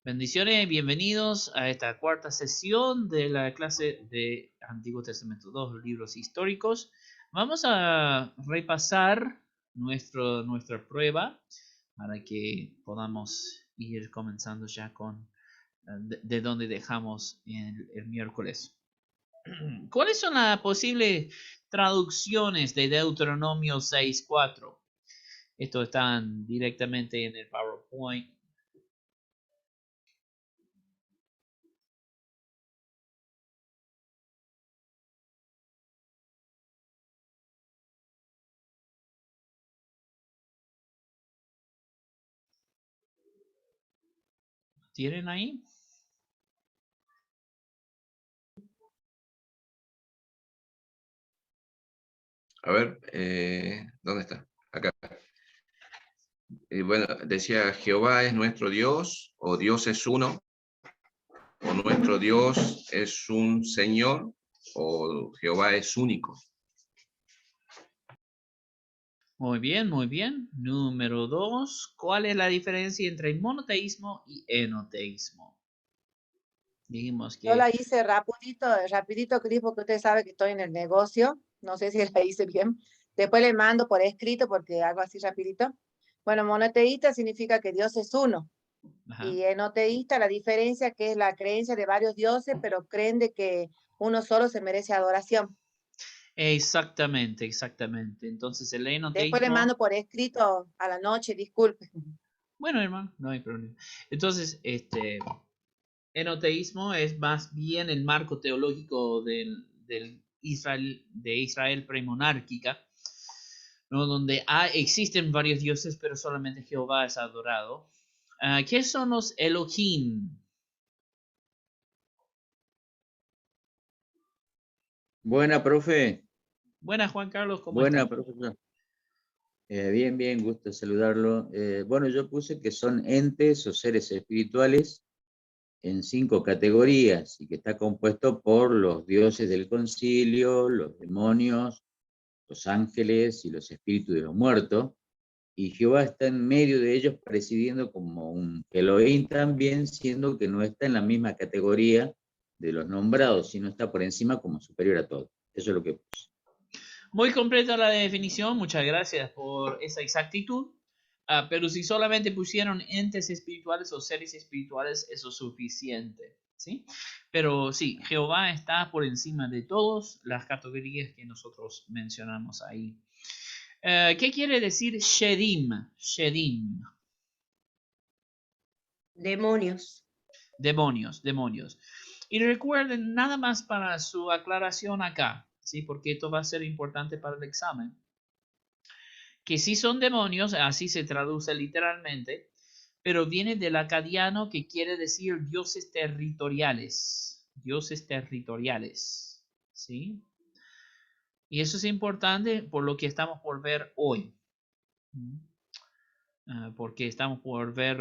Bendiciones, bienvenidos a esta cuarta sesión de la clase de Antiguo Testamento 2, libros históricos. Vamos a repasar nuestra prueba para que podamos ir comenzando ya con de donde dejamos el miércoles. ¿Cuáles son las posibles traducciones de Deuteronomio 6:4? Esto están directamente en el PowerPoint. ¿Tienen ahí? A ver, ¿dónde está? Acá. Bueno, decía, Jehová es nuestro Dios, o Dios es uno, o nuestro Dios es un Señor, o Jehová es único. Muy bien, muy bien. Número 2. ¿Cuál es la diferencia entre monoteísmo y enoteísmo? Dijimos Yo la que... hice rapidito, Cris, porque usted sabe que estoy en el negocio. No sé si la hice bien. Después le mando por escrito porque hago así rapidito. Bueno, monoteísta significa que Dios es uno. Ajá. Y enoteísta, la diferencia que es la creencia de varios dioses, pero creen de que uno solo se merece adoración. Exactamente, exactamente. Entonces el Después le enoteísmo... mando por escrito a la noche, disculpe. Bueno, hermano, no hay problema. Entonces, enoteísmo es más bien el marco teológico de Israel premonárquica, ¿no? Donde existen varios dioses, pero solamente Jehová es adorado. ¿Qué son los Elohim? Buena, profe. Buenas, Juan Carlos, ¿cómo Buena, estás? profesor. Bien, gusto saludarlo. Bueno, yo puse que son entes o seres espirituales en 5 categorías y que está compuesto por los dioses del concilio, los demonios, los ángeles y los espíritus de los muertos. Y Jehová está en medio de ellos presidiendo como un Elohim también, siendo que no está en la misma categoría de los nombrados, sino está por encima como superior a todo. Eso es lo que puse. Muy completa la definición, muchas gracias por esa exactitud. Pero si solamente pusieron entes espirituales o seres espirituales, eso es suficiente, ¿sí? Pero sí, Jehová está por encima de todas las categorías que nosotros mencionamos ahí. ¿Qué quiere decir Shedim? Shedim. Demonios. Demonios, demonios. Y recuerden, nada más para su aclaración acá, ¿sí? Porque esto va a ser importante para el examen. Que sí son demonios, así se traduce literalmente, pero viene del acadiano que quiere decir dioses territoriales. Dioses territoriales, ¿sí? Y eso es importante por lo que estamos por ver hoy. Porque estamos por ver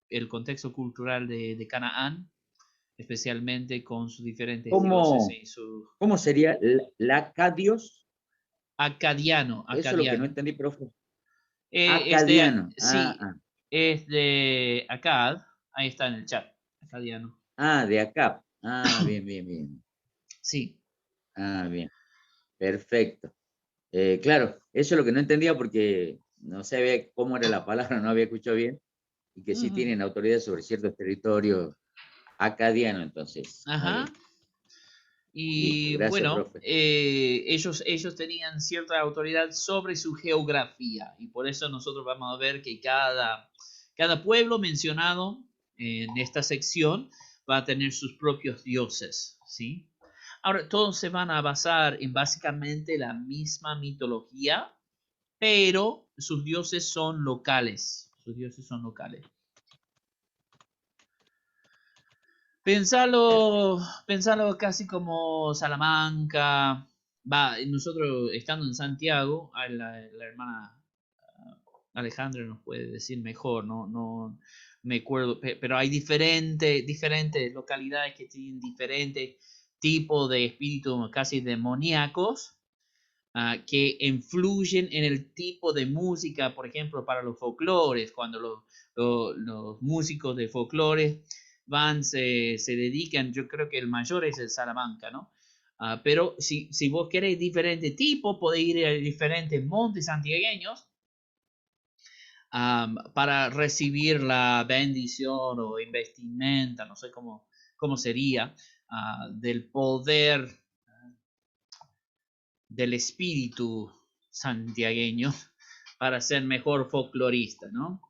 el contexto cultural de Canaán, especialmente con sus diferentes dioses y su... ¿Cómo sería Lacadios? Acadiano, Eso es lo que no acadiano. entendí, profe. Es de, Acadiano. sí, es de Acad, ahí está en el chat, acadiano. De acá. Bien. Sí. Bien. Perfecto. Claro, eso es lo que no entendía porque no sabía cómo era la palabra, no había escuchado bien, y que sí tienen autoridad sobre ciertos territorios acadianos, entonces. Ajá. Listo, Y gracias, bueno, profe. ellos tenían cierta autoridad sobre su geografía y por eso nosotros vamos a ver que cada pueblo mencionado en esta sección va a tener sus propios dioses, ¿sí? Ahora, todos se van a basar en básicamente la misma mitología, pero sus dioses son locales. Sus dioses son locales. Pensalo casi como Salamanca. Nosotros estando en Santiago, la hermana Alejandra nos puede decir mejor, no me acuerdo, pero hay diferentes localidades que tienen diferentes tipos de espíritus casi demoníacos. que influyen en el tipo de música, por ejemplo, para los folclores, cuando los músicos de folclore se dedican, yo creo que el mayor es el Salamanca, ¿no? Pero si vos querés diferente tipo, podés ir a diferentes montes santiagueños para recibir la bendición o investimenta, no sé cómo sería, del poder del espíritu santiagueño para ser mejor folclorista, ¿no?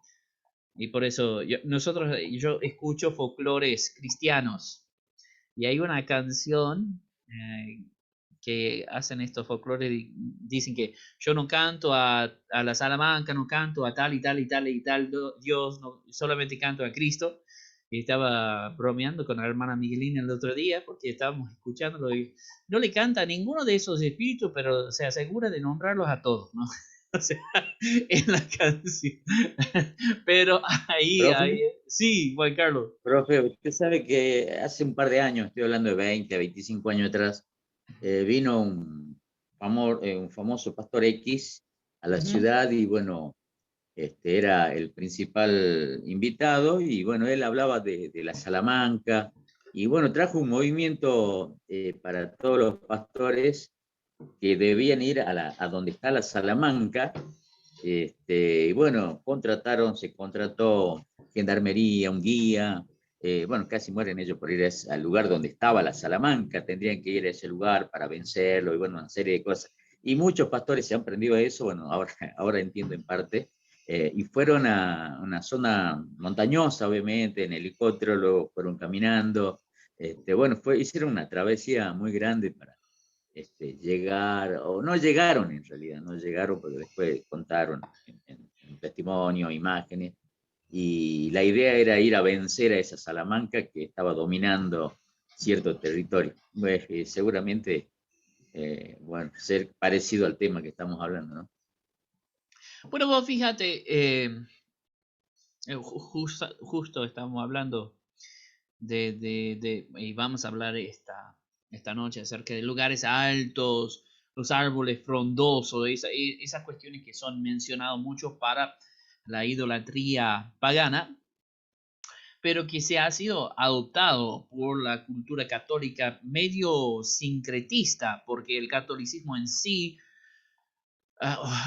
Y por eso yo escucho folclores cristianos y hay una canción que hacen estos folclores, dicen que yo no canto a la Salamanca, no canto a tal y tal y tal y tal Dios, no, solamente canto a Cristo. Y estaba bromeando con la hermana Miguelina el otro día porque estábamos escuchándolo y no le canta a ninguno de esos espíritus, pero se asegura de nombrarlos a todos, ¿no? O sea, en la canción. Pero ahí, Profe, sí, Juan Carlos. profe, usted sabe que hace un par de años, estoy hablando de 20 a 25 años atrás, vino un famoso pastor X a la Ujú. ciudad y bueno, era el principal invitado y bueno, él hablaba de la Salamanca y bueno, trajo un movimiento para todos los pastores que debían ir a donde está la Salamanca. Y bueno, se contrató gendarmería, un guía, bueno, casi mueren ellos por ir al lugar donde estaba la Salamanca, tendrían que ir a ese lugar para vencerlo y bueno, una serie de cosas. Y muchos pastores se han prendido a eso, bueno, ahora entiendo en parte, y fueron a una zona montañosa, obviamente, en helicóptero, luego fueron caminando, bueno, hicieron una travesía muy grande para llegar, o no llegaron en realidad, no llegaron porque después contaron en testimonio, imágenes, y la idea era ir a vencer a esa Salamanca que estaba dominando cierto territorio. Pues, seguramente, bueno, ser parecido al tema que estamos hablando, ¿no? Bueno, vos fíjate, justo estamos hablando y vamos a hablar esta noche acerca de lugares altos, los árboles frondosos, esas cuestiones que son mencionadas mucho para la idolatría pagana, pero que se ha sido adoptado por la cultura católica medio sincretista, porque el catolicismo en sí,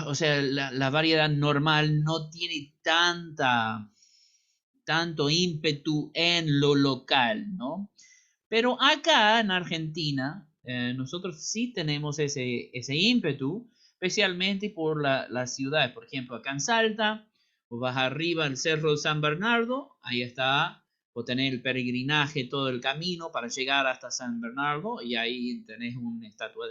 o sea, la variedad normal no tiene tanto ímpetu en lo local, ¿no? Pero acá en Argentina, nosotros sí tenemos ese ímpetu, especialmente por la ciudad. Por ejemplo, acá en Salta, o vas arriba al Cerro de San Bernardo, ahí está, o tenés el peregrinaje todo el camino para llegar hasta San Bernardo, y ahí tenés una estatua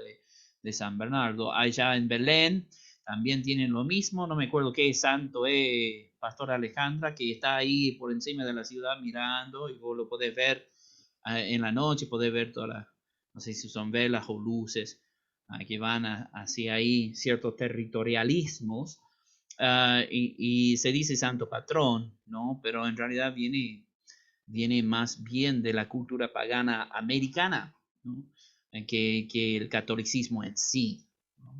de San Bernardo. Allá en Belén también tienen lo mismo, no me acuerdo qué santo es Pastor Alejandra, que está ahí por encima de la ciudad mirando, y vos lo podés ver en la noche, podés ver todas las, no sé si son velas o luces que van hacia ahí, ciertos territorialismos, y se dice santo patrón, ¿no? Pero en realidad viene más bien de la cultura pagana americana, ¿no? Que el catolicismo en sí, ¿no?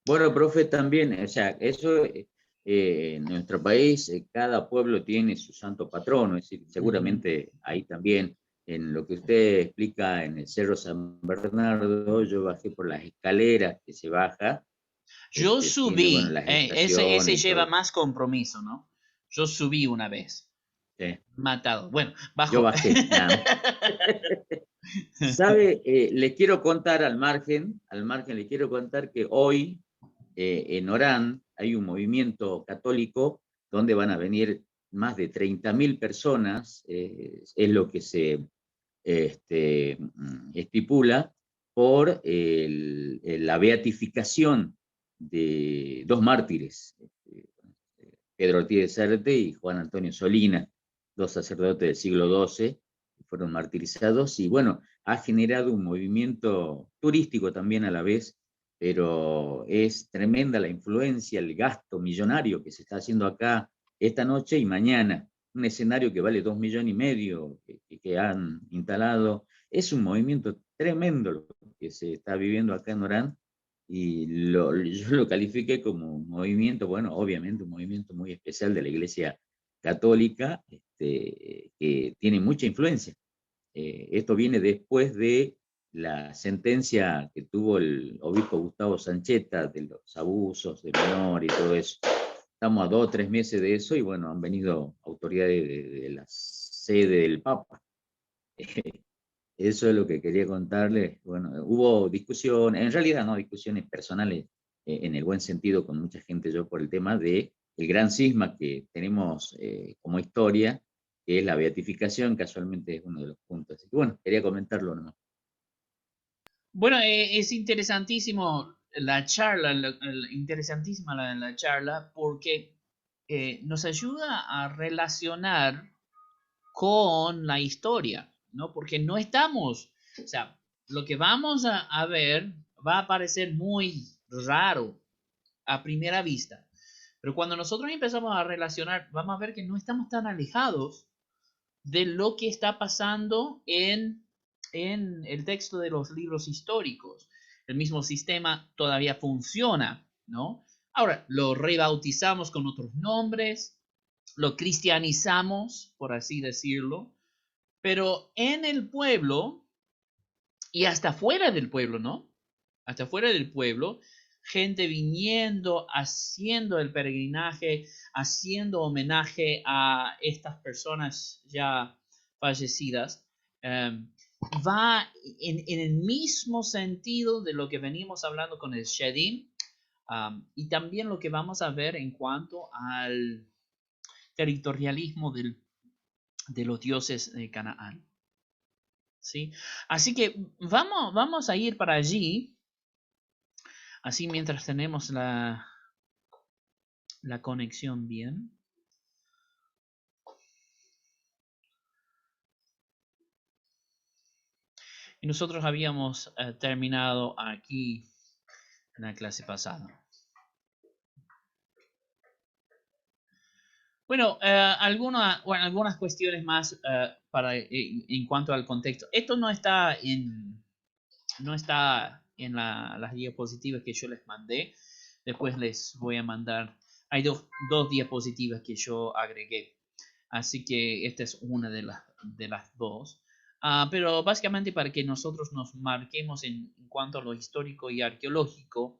Bueno, profe, también, o sea, eso en nuestro país, cada pueblo tiene su santo patrono, es decir, Ujú. seguramente ahí también, en lo que usted explica en el Cerro San Bernardo, yo bajé por las escaleras que se baja, Yo tiene, bueno, subí, las ese estaciones y lleva todo. más compromiso, ¿no? Yo subí una vez, Sí. matado. Bueno, Yo bajo. bajé, nada. ¿Sabe? Le quiero contar al margen, le quiero contar que hoy en Orán hay un movimiento católico donde van a venir más de 30.000 personas, es lo que se estipula por la beatificación de dos mártires, Pedro Ortiz de Serte y Juan Antonio Solina, dos sacerdotes del siglo XII, que fueron martirizados, y bueno, ha generado un movimiento turístico también a la vez, pero es tremenda la influencia, el gasto millonario que se está haciendo acá esta noche y mañana, un escenario que vale 2,5 millones que han instalado. Es un movimiento tremendo lo que se está viviendo acá en Orán, y yo lo califiqué como un movimiento, bueno, obviamente un movimiento muy especial de la Iglesia Católica, que tiene mucha influencia. Esto viene después de la sentencia que tuvo el obispo Gustavo Sancheta de los abusos de menor y todo eso. Estamos a 2 o 3 meses de eso y bueno, han venido autoridades de la sede del Papa. Eso es lo que quería contarles. Bueno, hubo discusión, en realidad no discusiones personales en el buen sentido con mucha gente yo por el tema de el gran cisma que tenemos como historia, que es la beatificación, casualmente es uno de los puntos. Así que bueno, quería comentarlo nomás. Bueno, es interesantísimo la charla, interesantísima la charla, porque nos ayuda a relacionar con la historia, ¿no? Porque no estamos, o sea, lo que vamos a ver va a parecer muy raro a primera vista, pero cuando nosotros empezamos a relacionar, vamos a ver que no estamos tan alejados de lo que está pasando en el texto de los libros históricos. El mismo sistema todavía funciona, ¿no? Ahora, lo rebautizamos con otros nombres, lo cristianizamos, por así decirlo, pero en el pueblo y hasta fuera del pueblo, ¿no? Hasta fuera del pueblo, gente viniendo, haciendo el peregrinaje, haciendo homenaje a estas personas ya fallecidas, va en el mismo sentido de lo que venimos hablando con el Shedim, y también lo que vamos a ver en cuanto al territorialismo de los dioses de Canaán. ¿Sí? Así que vamos a ir para allí, así mientras tenemos la conexión bien. Y nosotros habíamos terminado aquí en la clase pasada. Bueno, algunas cuestiones más en cuanto al contexto. Esto no está en las diapositivas que yo les mandé. Después les voy a mandar. Hay dos diapositivas que yo agregué. Así que esta es una de las dos. Pero básicamente para que nosotros nos marquemos en cuanto a lo histórico y arqueológico.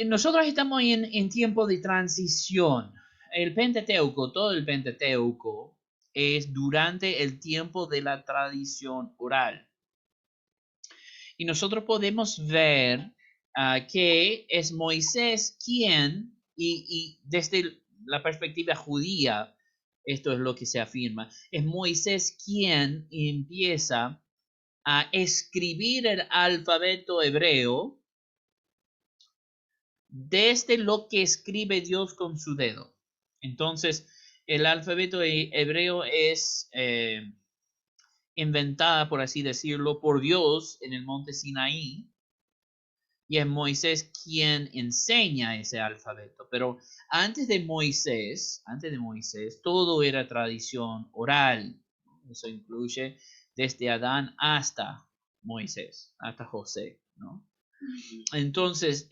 Nosotros estamos en tiempo de transición. El Pentateuco, todo el Pentateuco, es durante el tiempo de la tradición oral. Y nosotros podemos ver que es Moisés quien, y desde la perspectiva judía, esto es lo que se afirma, es Moisés quien empieza a escribir el alfabeto hebreo desde lo que escribe Dios con su dedo. Entonces, el alfabeto hebreo es inventada, por así decirlo, por Dios en el monte Sinaí, y es Moisés quien enseña ese alfabeto. Pero antes de Moisés, todo era tradición oral. Eso incluye desde Adán hasta Moisés, hasta José, ¿no? Entonces,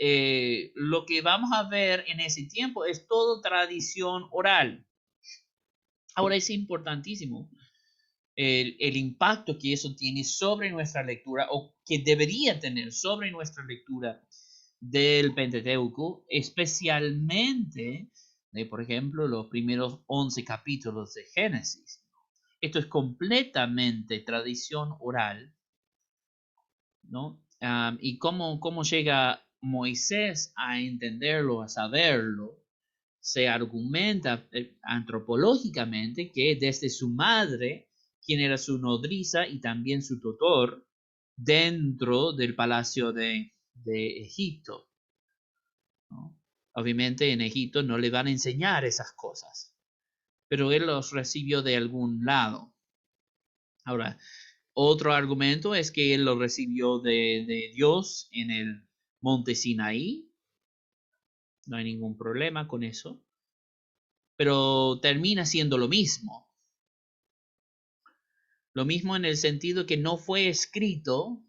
lo que vamos a ver en ese tiempo es todo tradición oral. Ahora es importantísimo el impacto que eso tiene sobre nuestra lectura, o que debería tener sobre nuestra lectura del Pentateuco, especialmente por ejemplo, los primeros 11 capítulos de Génesis. Esto es completamente tradición oral, ¿no? Y cómo llega Moisés a entenderlo, a saberlo, se argumenta antropológicamente que desde su madre, quien era su nodriza y también su tutor, dentro del palacio de Egipto, ¿no? Obviamente en Egipto no le van a enseñar esas cosas, pero él los recibió de algún lado. Ahora, otro argumento es que él lo recibió de Dios en el monte Sinaí. No hay ningún problema con eso. Pero termina siendo lo mismo. Lo mismo en el sentido que no fue escrito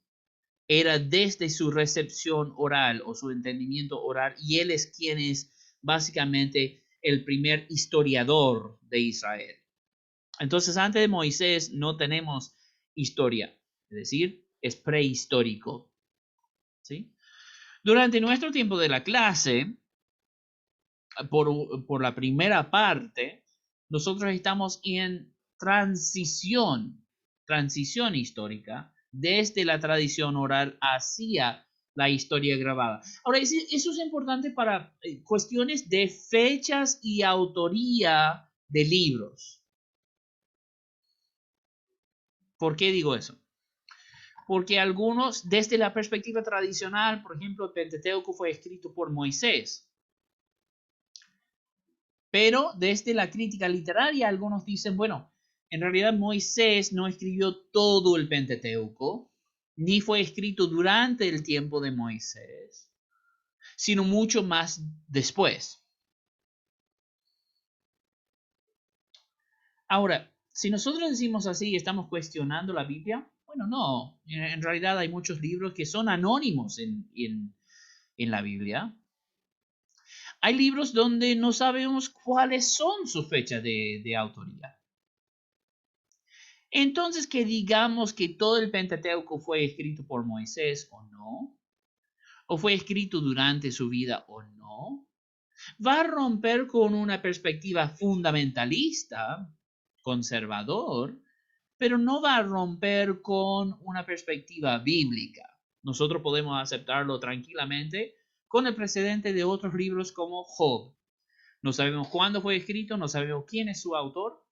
era desde su recepción oral o su entendimiento oral, y él es quien es básicamente el primer historiador de Israel. Entonces, antes de Moisés no tenemos historia, es decir, es prehistórico. ¿Sí? Durante nuestro tiempo de la clase, por la primera parte, nosotros estamos en transición histórica, desde la tradición oral hacia la historia grabada. Ahora, eso es importante para cuestiones de fechas y autoría de libros. ¿Por qué digo eso? Porque algunos, desde la perspectiva tradicional, por ejemplo, el Pentateuco fue escrito por Moisés. Pero desde la crítica literaria, algunos dicen, bueno, en realidad Moisés no escribió todo el Pentateuco, ni fue escrito durante el tiempo de Moisés, sino mucho más después. Ahora, si nosotros decimos así, estamos cuestionando la Biblia, bueno, no. En realidad hay muchos libros que son anónimos en la Biblia. Hay libros donde no sabemos cuáles son sus fechas de autoría. Entonces, que digamos que todo el Pentateuco fue escrito por Moisés o no, o fue escrito durante su vida o no, va a romper con una perspectiva fundamentalista, conservador, pero no va a romper con una perspectiva bíblica. Nosotros podemos aceptarlo tranquilamente con el precedente de otros libros como Job. No sabemos cuándo fue escrito, no sabemos quién es su autor.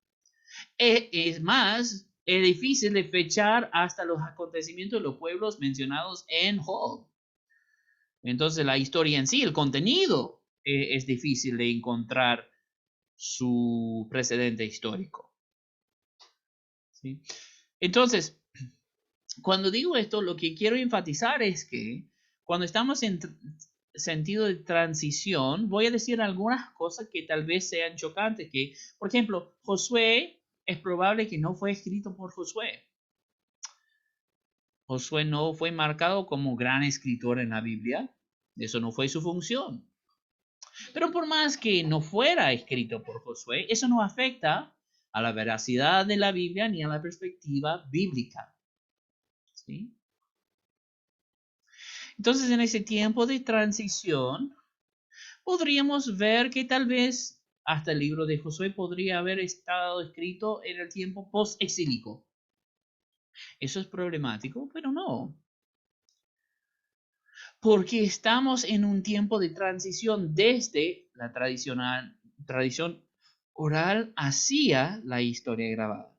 Es más, es difícil de fechar hasta los acontecimientos de los pueblos mencionados en Job. Entonces la historia en sí, el contenido, es difícil de encontrar su precedente histórico. ¿Sí? Entonces, cuando digo esto, lo que quiero enfatizar es que cuando estamos en sentido de transición, voy a decir algunas cosas que tal vez sean chocantes. Que, por ejemplo, Josué, es probable que no fue escrito por Josué. Josué no fue marcado como gran escritor en la Biblia. Eso no fue su función. Pero por más que no fuera escrito por Josué, eso no afecta a la veracidad de la Biblia ni a la perspectiva bíblica. ¿Sí? Entonces, en ese tiempo de transición, podríamos ver que tal vez hasta el libro de Josué podría haber estado escrito en el tiempo post-exílico. Eso es problemático, pero no. Porque estamos en un tiempo de transición desde la tradición oral hacia la historia grabada.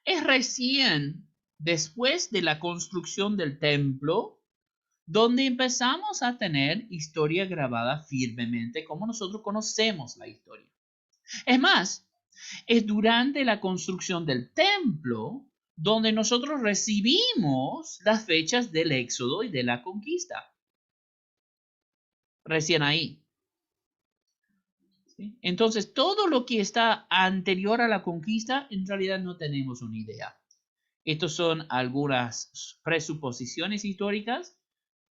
Es recién después de la construcción del templo donde empezamos a tener historia grabada firmemente como nosotros conocemos la historia. Es más, es durante la construcción del templo donde nosotros recibimos las fechas del éxodo y de la conquista. Recién ahí. ¿Sí? Entonces, todo lo que está anterior a la conquista, en realidad no tenemos una idea. Estas son algunas presuposiciones históricas,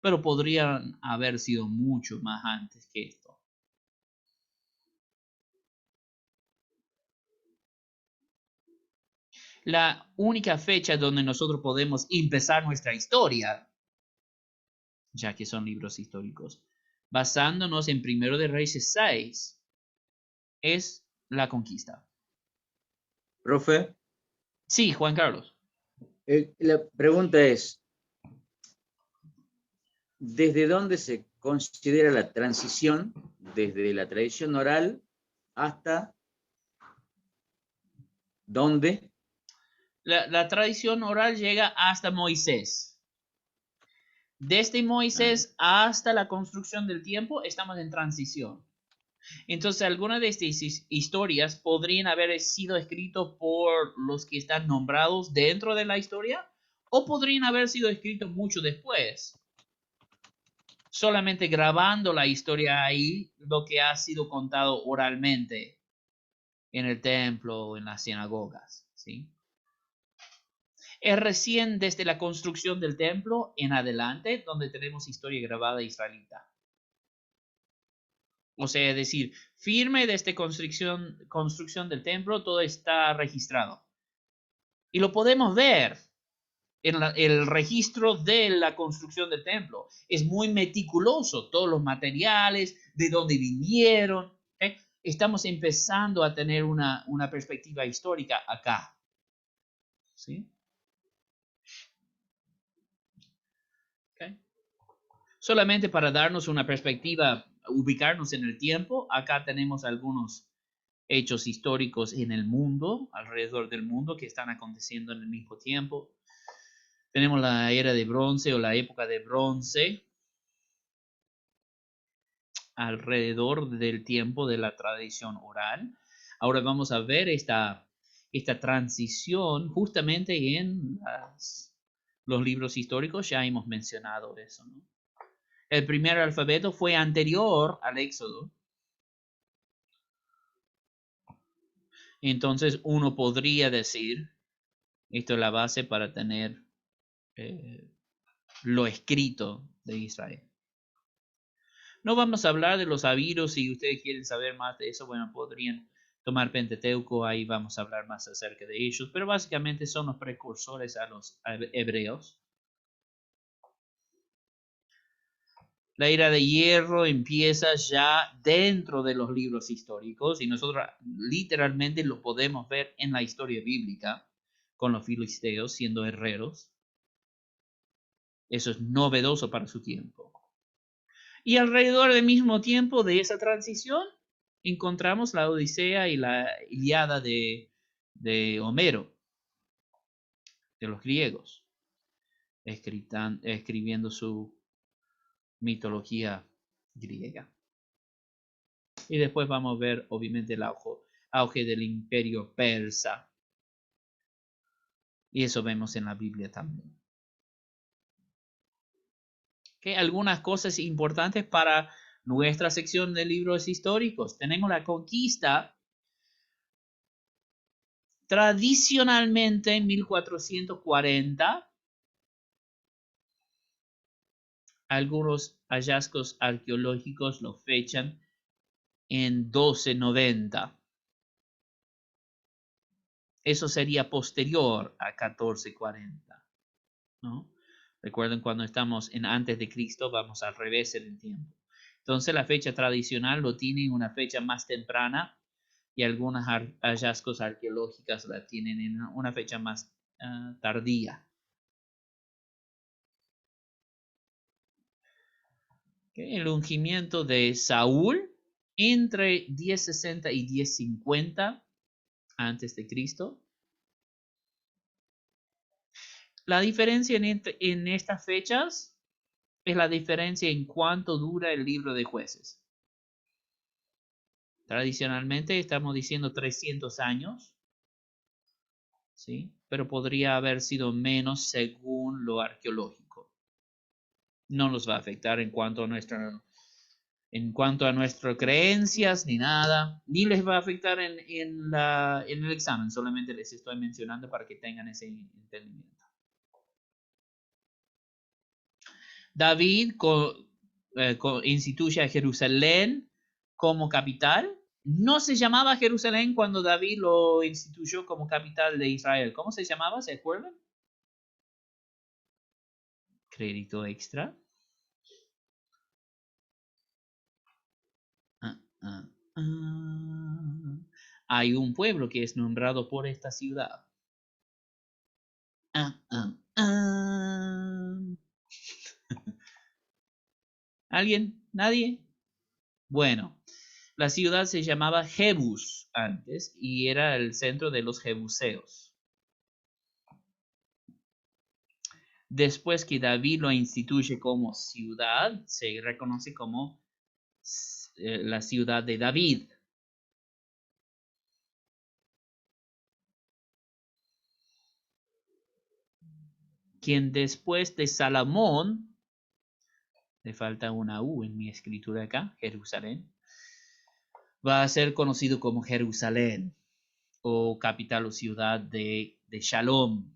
pero podrían haber sido mucho más antes que esto. La única fecha donde nosotros podemos empezar nuestra historia, ya que son libros históricos, basándonos en 1 de Reyes 6, es la conquista. Profe, Sí, Juan Carlos. la pregunta es, ¿desde dónde se considera la transición desde la tradición oral hasta dónde? La tradición oral llega hasta Moisés. Desde Moisés hasta la construcción del tiempo estamos en transición. Entonces, algunas de estas historias podrían haber sido escritas por los que están nombrados dentro de la historia, o podrían haber sido escritos mucho después, solamente grabando la historia ahí, lo que ha sido contado oralmente en el templo o en las sinagogas, ¿sí? Es recién desde la construcción del templo en adelante donde tenemos historia grabada israelita. O sea, es decir, firme desde construcción del templo, todo está registrado. Y lo podemos ver en el registro de la construcción del templo. Es muy meticuloso, todos los materiales, de dónde vinieron. ¿Okay? Estamos empezando a tener una perspectiva histórica acá. ¿Sí? Okay. Solamente para darnos una perspectiva, ubicarnos en el tiempo, acá tenemos algunos hechos históricos en el mundo, alrededor del mundo, que están aconteciendo en el mismo tiempo. Tenemos la era de bronce o la época de bronce, alrededor del tiempo de la tradición oral. Ahora vamos a ver esta transición justamente en los libros históricos, ya hemos mencionado eso, ¿no? El primer alfabeto fue anterior al Éxodo. Entonces uno podría decir, esto es la base para tener lo escrito de Israel. No vamos a hablar de los abiros, si ustedes quieren saber más de eso, bueno, podrían tomar Pentateuco, ahí vamos a hablar más acerca de ellos, pero básicamente son los precursores a los hebreos. La era de hierro empieza ya dentro de los libros históricos y nosotros literalmente lo podemos ver en la historia bíblica con los filisteos siendo herreros. Eso es novedoso para su tiempo. Y alrededor del mismo tiempo de esa transición encontramos la Odisea y la Ilíada de Homero, de los griegos, escribiendo su mitología griega. Y después vamos a ver, obviamente, el auge del imperio persa. Y eso vemos en la Biblia también. ¿Okay? Algunas cosas importantes para nuestra sección de libros históricos. Tenemos la conquista. Tradicionalmente en 1440. Algunos hallazgos arqueológicos lo fechan en 1290. Eso sería posterior a 1440, ¿no? Recuerden, cuando estamos en antes de Cristo, vamos al revés en el tiempo. Entonces la fecha tradicional lo tiene en una fecha más temprana y algunos hallazgos arqueológicos la tienen en una fecha más tardía. El ungimiento de Saúl entre 1060 y 1050 antes de Cristo. La diferencia en estas fechas es la diferencia en cuánto dura el libro de Jueces. Tradicionalmente estamos diciendo 300 años, ¿sí? Pero podría haber sido menos según lo arqueológico. No nos va a afectar en cuanto a nuestras creencias ni nada, ni les va a afectar en el examen, solamente les estoy mencionando para que tengan ese entendimiento. David instituye a Jerusalén como capital. No se llamaba Jerusalén cuando David lo instituyó como capital de Israel. ¿Cómo se llamaba? ¿Se acuerdan? Crédito extra. Hay un pueblo que es nombrado por esta ciudad. ¿Alguien? ¿Nadie? Bueno, la ciudad se llamaba Jebus antes y era el centro de los jebuseos. Después que David lo instituye como ciudad, se reconoce como la ciudad de David. Quien después de Salomón, le falta una U en mi escritura acá, Jerusalén, va a ser conocido como Jerusalén o capital o ciudad de Shalom.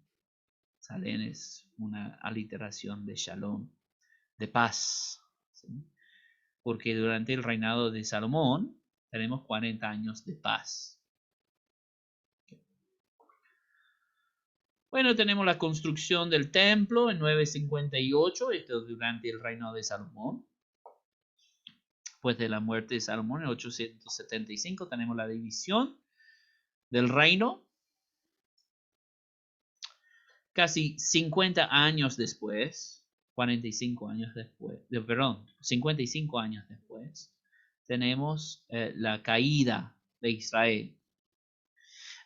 Salem es una aliteración de Shalom, de paz. ¿Sí? Porque durante el reinado de Salomón tenemos 40 años de paz. Bueno, tenemos la construcción del templo en 958, esto durante el reinado de Salomón. Después de la muerte de Salomón en 875 tenemos la división del reino. Casi 50 años después, 45 años después, 55 años después, tenemos la caída de Israel.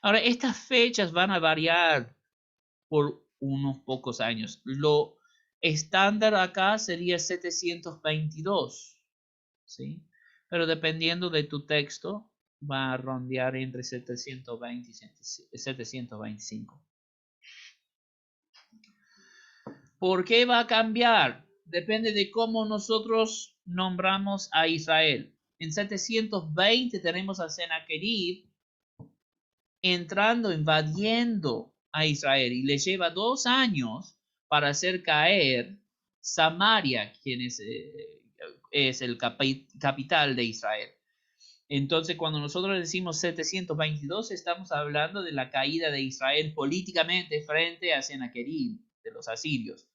Ahora, estas fechas van a variar por unos pocos años. Lo estándar acá sería 722, ¿sí? Pero dependiendo de tu texto, va a rondear entre 720 y 725. ¿Por qué va a cambiar? Depende de cómo nosotros nombramos a Israel. En 720 tenemos a Sennacherib entrando, invadiendo a Israel y le lleva 2 años para hacer caer Samaria, quien es el capital de Israel. Entonces, cuando nosotros decimos 722, estamos hablando de la caída de Israel políticamente frente a Sennacherib, de los asirios.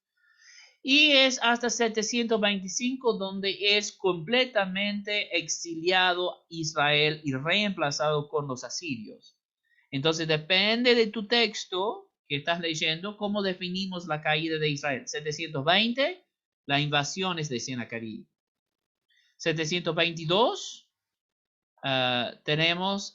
Y es hasta 725 donde es completamente exiliado Israel y reemplazado con los asirios. Entonces depende de tu texto que estás leyendo, cómo definimos la caída de Israel. 720, la invasión es de Sennacherib. 722, tenemos,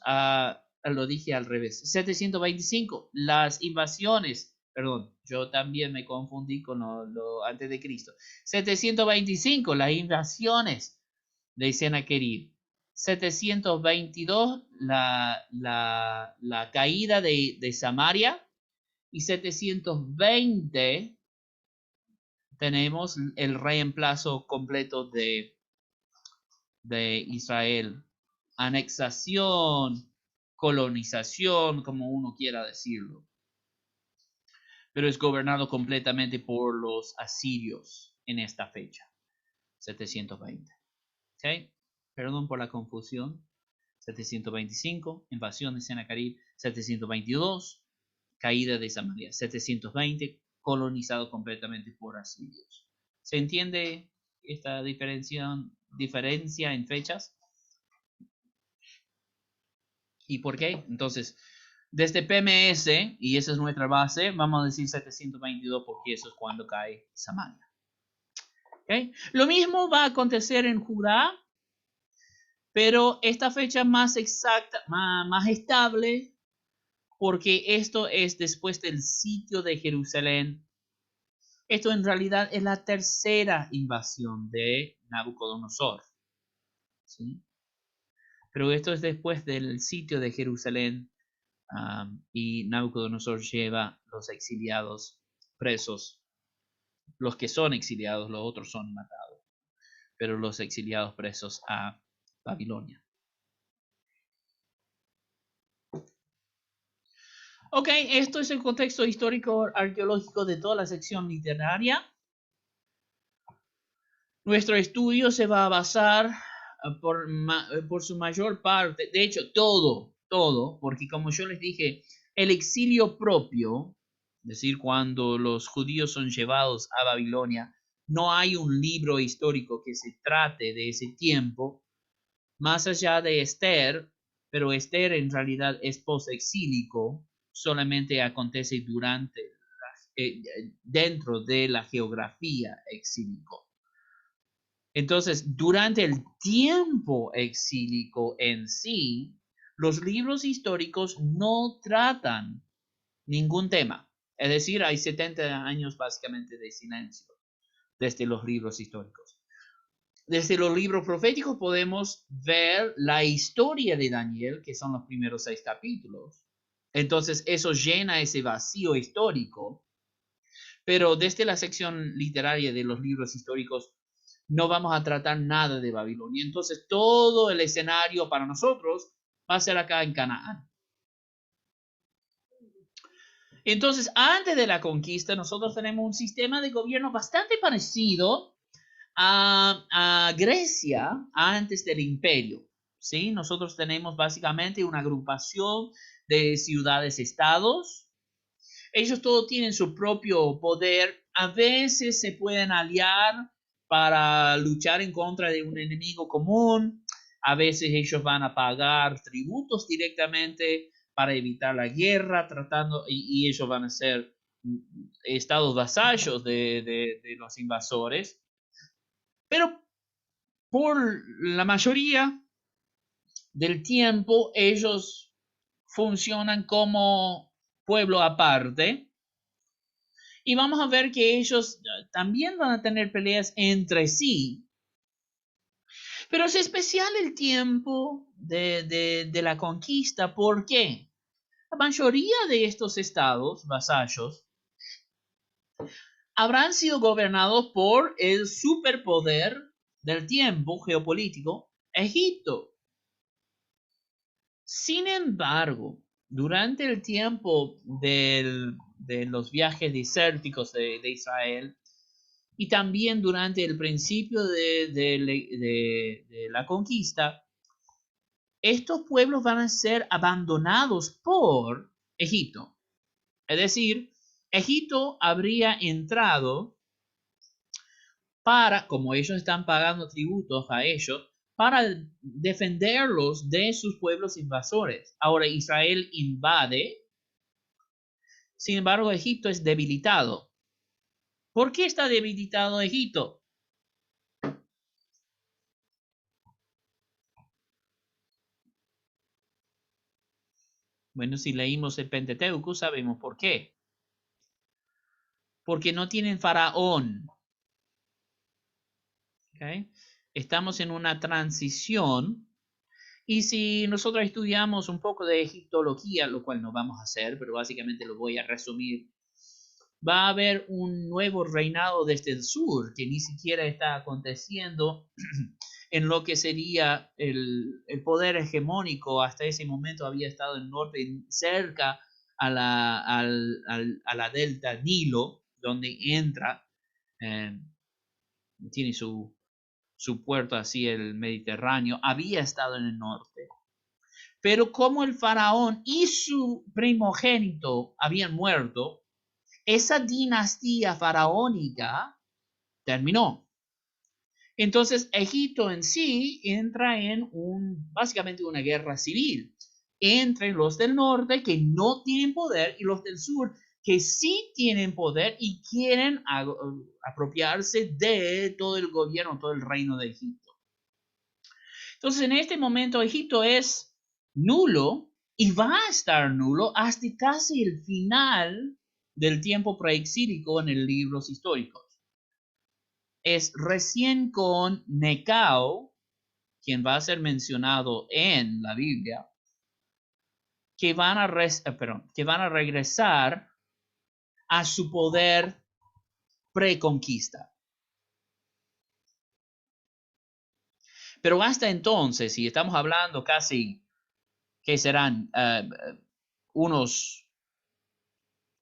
lo dije al revés, 725, las invasiones, perdón, yo también me confundí con lo antes de Cristo. 725, las invasiones de Sennacherib. 722, la caída de Samaria. Y 720, tenemos el reemplazo completo de Israel. Anexación, colonización, como uno quiera decirlo. Pero es gobernado completamente por los asirios en esta fecha. 720. ¿Okay? Perdón por la confusión. 725, invasión de Sennacherib. 722, caída de Samaria. 720, colonizado completamente por asirios. ¿Se entiende esta diferencia en fechas? ¿Y por qué? Entonces, desde PMS, y esa es nuestra base, vamos a decir 722 porque eso es cuando cae Samaria. ¿Okay? Lo mismo va a acontecer en Judá, pero esta fecha más exacta, más estable, porque esto es después del sitio de Jerusalén. Esto en realidad es la tercera invasión de Nabucodonosor. ¿Sí? Pero esto es después del sitio de Jerusalén, y Nabucodonosor lleva los exiliados presos. Los que son exiliados, los otros son matados. Pero los exiliados presos a Babilonia. Ok, esto es el contexto histórico arqueológico de toda la sección literaria. Nuestro estudio se va a basar por su mayor parte, de hecho todo, porque como yo les dije, el exilio propio, es decir, cuando los judíos son llevados a Babilonia, no hay un libro histórico que se trate de ese tiempo, más allá de Esther, pero Esther en realidad es post-exílico, solamente acontece dentro de la geografía exílico. Entonces, durante el tiempo exílico en sí, los libros históricos no tratan ningún tema. Es decir, hay 70 años básicamente de silencio desde los libros históricos. Desde los libros proféticos podemos ver la historia de Daniel, que son los primeros 6 capítulos. Entonces, eso llena ese vacío histórico. Pero desde la sección literaria de los libros históricos, no vamos a tratar nada de Babilonia. Entonces, todo el escenario para nosotros va a ser acá en Canaán. Entonces, antes de la conquista, nosotros tenemos un sistema de gobierno bastante parecido a Grecia antes del imperio. ¿Sí? Nosotros tenemos básicamente una agrupación de ciudades-estados. Ellos todos tienen su propio poder. A veces se pueden aliar para luchar en contra de un enemigo común. A veces ellos van a pagar tributos directamente para evitar la guerra, y ellos van a ser estados vasallos de los invasores. Pero por la mayoría del tiempo ellos funcionan como pueblo aparte. Y vamos a ver que ellos también van a tener peleas entre sí. Pero es especial el tiempo de la conquista. ¿Por qué? La mayoría de estos estados vasallos habrán sido gobernados por el superpoder del tiempo geopolítico, Egipto. Sin embargo, durante el tiempo de los viajes desérticos de Israel y también durante el principio de la conquista, estos pueblos van a ser abandonados por Egipto. Es decir, Egipto habría entrado para, como ellos están pagando tributos a ellos, para defenderlos de sus pueblos invasores. Ahora Israel invade, sin embargo Egipto es debilitado. ¿Por qué está debilitado Egipto? Bueno, si leímos el Pentateuco sabemos por qué. Porque no tienen faraón. ¿Okay? Estamos en una transición. Y si nosotros estudiamos un poco de egiptología, lo cual no vamos a hacer, pero básicamente lo voy a resumir, va a haber un nuevo reinado desde el sur que ni siquiera está aconteciendo en lo que sería el poder hegemónico. Hasta ese momento había estado en el norte, cerca a la delta Nilo, donde entra, tiene su puerto así, el Mediterráneo, había estado en el norte. Pero como el faraón y su primogénito habían muerto, esa dinastía faraónica terminó. Entonces Egipto en sí entra en básicamente una guerra civil entre los del norte que no tienen poder y los del sur que sí tienen poder y quieren apropiarse de todo el gobierno, todo el reino de Egipto. Entonces en este momento Egipto es nulo y va a estar nulo hasta casi el final del tiempo preexílico en los libros históricos. Es recién con Necao, quien va a ser mencionado en la Biblia, que van a regresar a su poder preconquista. Pero hasta entonces, si estamos hablando casi, que serán unos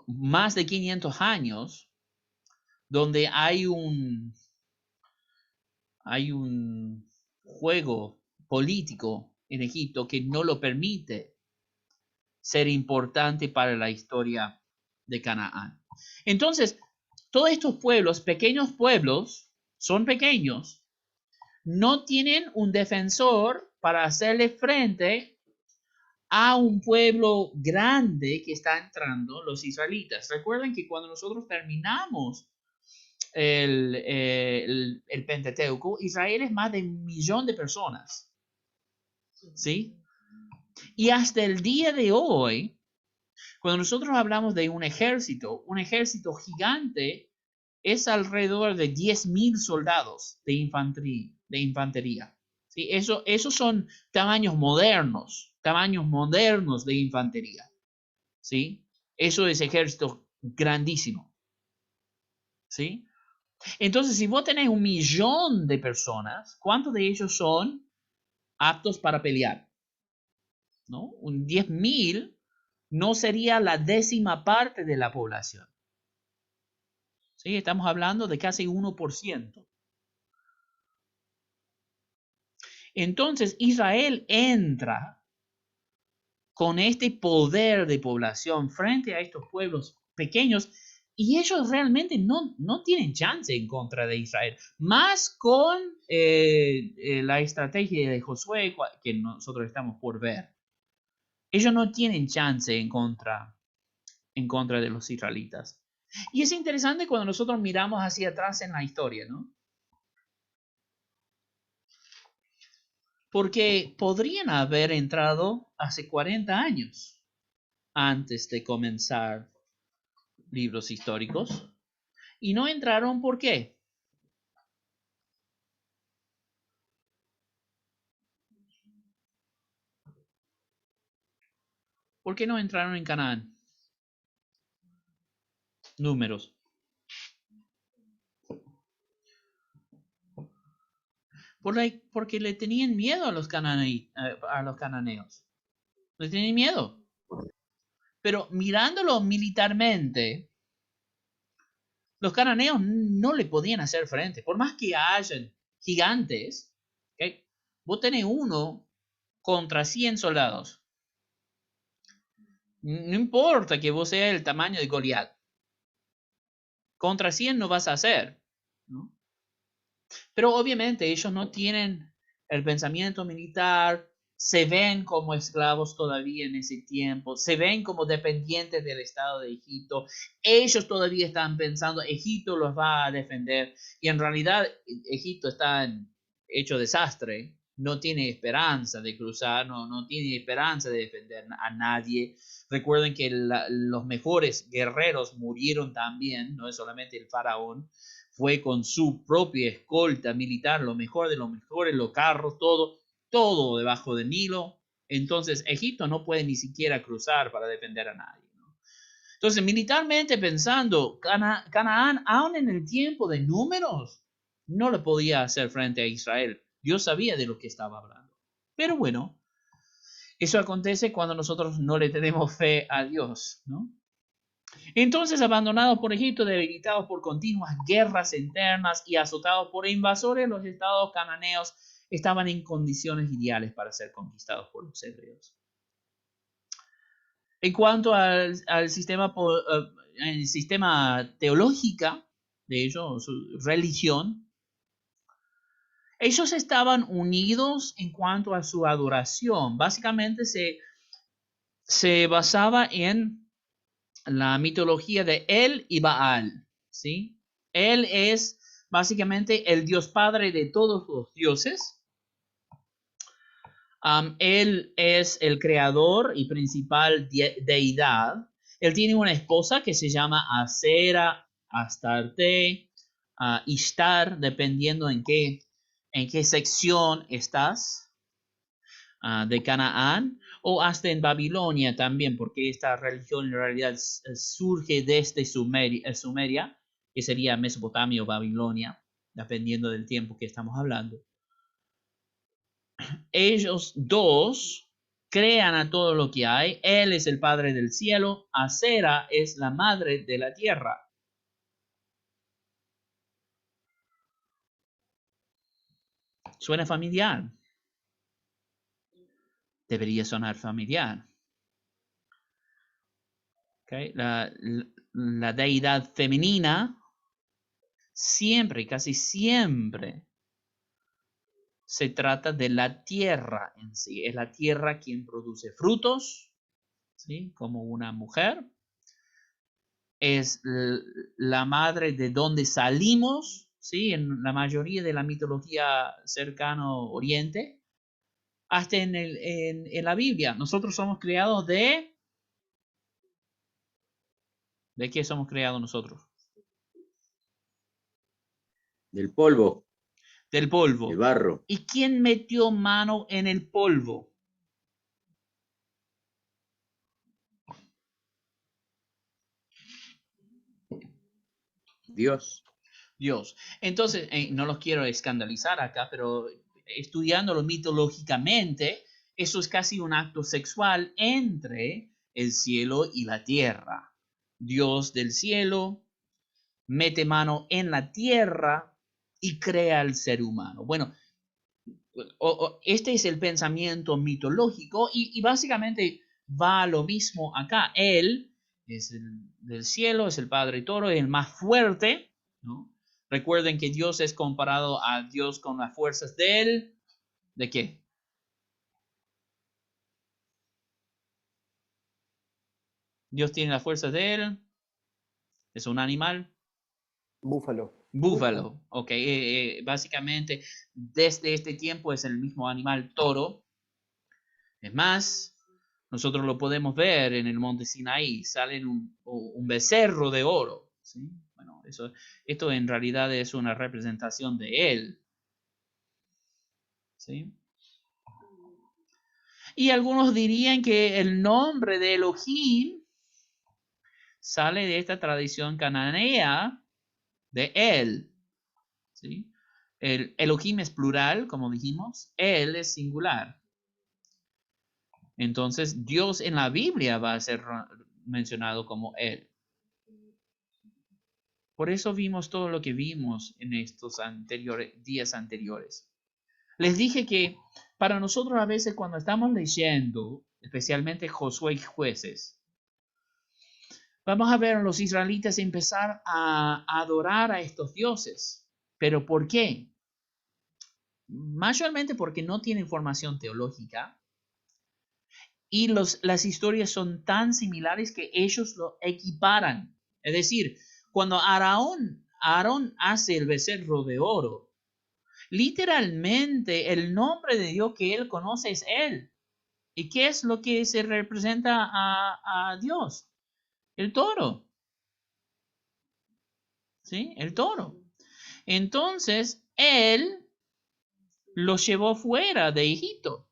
más de 500 años, donde hay un juego político en Egipto que no lo permite ser importante para la historia de Canaán. Entonces, todos estos pueblos, pequeños pueblos, son pequeños, no tienen un defensor para hacerle frente a un pueblo grande que está entrando, los israelitas. Recuerden que cuando nosotros terminamos el Pentateuco, Israel es más de 1 millón de personas. ¿Sí? Y hasta el día de hoy, cuando nosotros hablamos de un ejército gigante es alrededor de 10.000 soldados de infantería. ¿Sí? Esos son tamaños modernos de infantería. ¿Sí? Eso es ejército grandísimo. ¿Sí? Entonces, si vos tenés 1 millón de personas, ¿cuántos de ellos son aptos para pelear? ¿No? 10.000 no sería la 10ª parte de la población. ¿Sí? Estamos hablando de casi 1%. Entonces Israel entra con este poder de población frente a estos pueblos pequeños y ellos realmente no tienen chance en contra de Israel. Más con la estrategia de Josué que nosotros estamos por ver. Ellos no tienen chance en contra de los israelitas. Y es interesante cuando nosotros miramos hacia atrás en la historia, ¿no? Porque podrían haber entrado hace 40 años antes de comenzar libros históricos y no entraron. ¿Por qué? ¿Por qué no entraron en Canaán? Números. Porque le tenían miedo a los cananeos. Le tenían miedo. Pero mirándolo militarmente, los cananeos no le podían hacer frente. Por más que hayan gigantes, ¿okay? Vos tenés 1 contra 100 soldados. No importa que vos seas el tamaño de Goliat. Contra 100 no vas a hacer, ¿no? Pero obviamente ellos no tienen el pensamiento militar, se ven como esclavos todavía en ese tiempo, se ven como dependientes del Estado de Egipto. Ellos todavía están pensando, Egipto los va a defender, y en realidad Egipto está hecho desastre, no tiene esperanza de cruzar, no tiene esperanza de defender a nadie. Recuerden que los mejores guerreros murieron también, no es solamente el faraón. Fue con su propia escolta militar, lo mejor de los mejores, los carros, todo debajo del Nilo. Entonces Egipto no puede ni siquiera cruzar para defender a nadie, ¿no? Entonces, militarmente pensando, Canaán, aún en el tiempo de Números, no le podía hacer frente a Israel. Dios sabía de lo que estaba hablando. Pero bueno, eso acontece cuando nosotros no le tenemos fe a Dios, ¿no? Entonces, abandonados por Egipto, debilitados por continuas guerras internas y azotados por invasores, los estados cananeos estaban en condiciones ideales para ser conquistados por los hebreos. En cuanto al sistema teológico de ellos, su religión, ellos estaban unidos en cuanto a su adoración. Básicamente se basaba en la mitología de El y Baal, ¿sí? Él es básicamente el Dios Padre de todos los dioses. Él es el creador y principal deidad. Él tiene una esposa que se llama Asera, Astarte, Ishtar, dependiendo en qué sección estás de Canaán, o hasta en Babilonia también, porque esta religión en realidad surge desde Sumeria, que sería Mesopotamia o Babilonia, dependiendo del tiempo que estamos hablando. Ellos dos crean a todo lo que hay. Él es el padre del cielo, Asera es la madre de la tierra. ¿Suena familiar? Debería sonar familiar. Okay. La deidad femenina siempre, casi siempre, se trata de la tierra en sí. Es la tierra quien produce frutos, ¿sí? Como una mujer. Es la madre de donde salimos, ¿sí? En la mayoría de la mitología cercano Oriente, hasta en la Biblia. Nosotros somos creados ¿de qué somos creados nosotros? Del polvo. Del polvo. Del barro. ¿Y quién metió mano en el polvo? Dios. Entonces, no los quiero escandalizar acá, pero estudiándolo mitológicamente, eso es casi un acto sexual entre el cielo y la tierra. Dios del cielo mete mano en la tierra y crea al ser humano. Bueno, este es el pensamiento mitológico y básicamente va a lo mismo acá. Él es el del cielo, es el Padre Toro, es el más fuerte, ¿no? Recuerden que Dios es comparado a Dios con las fuerzas de él. ¿De qué? Dios tiene las fuerzas de él. Es un animal. Búfalo. Búfalo. Ok. Básicamente, desde este tiempo es el mismo animal toro. Es más, nosotros lo podemos ver en el monte Sinaí. Sale un becerro de oro. ¿Sí? Bueno, esto en realidad es una representación de él. ¿Sí? Y algunos dirían que el nombre de Elohim sale de esta tradición cananea de él. ¿Sí? El Elohim es plural, como dijimos. Él es singular. Entonces, Dios en la Biblia va a ser mencionado como él. Por eso vimos todo lo que vimos en estos días anteriores. Les dije que para nosotros a veces cuando estamos leyendo, especialmente Josué y Jueces, vamos a ver a los israelitas empezar a adorar a estos dioses. ¿Pero por qué? Mayormente porque no tienen formación teológica y las historias son tan similares que ellos lo equiparan. Es decir, cuando Aarón hace el becerro de oro, literalmente el nombre de Dios que él conoce es él. ¿Y qué es lo que se representa a Dios? El toro. ¿Sí? El toro. Entonces, él los llevó fuera de Egipto.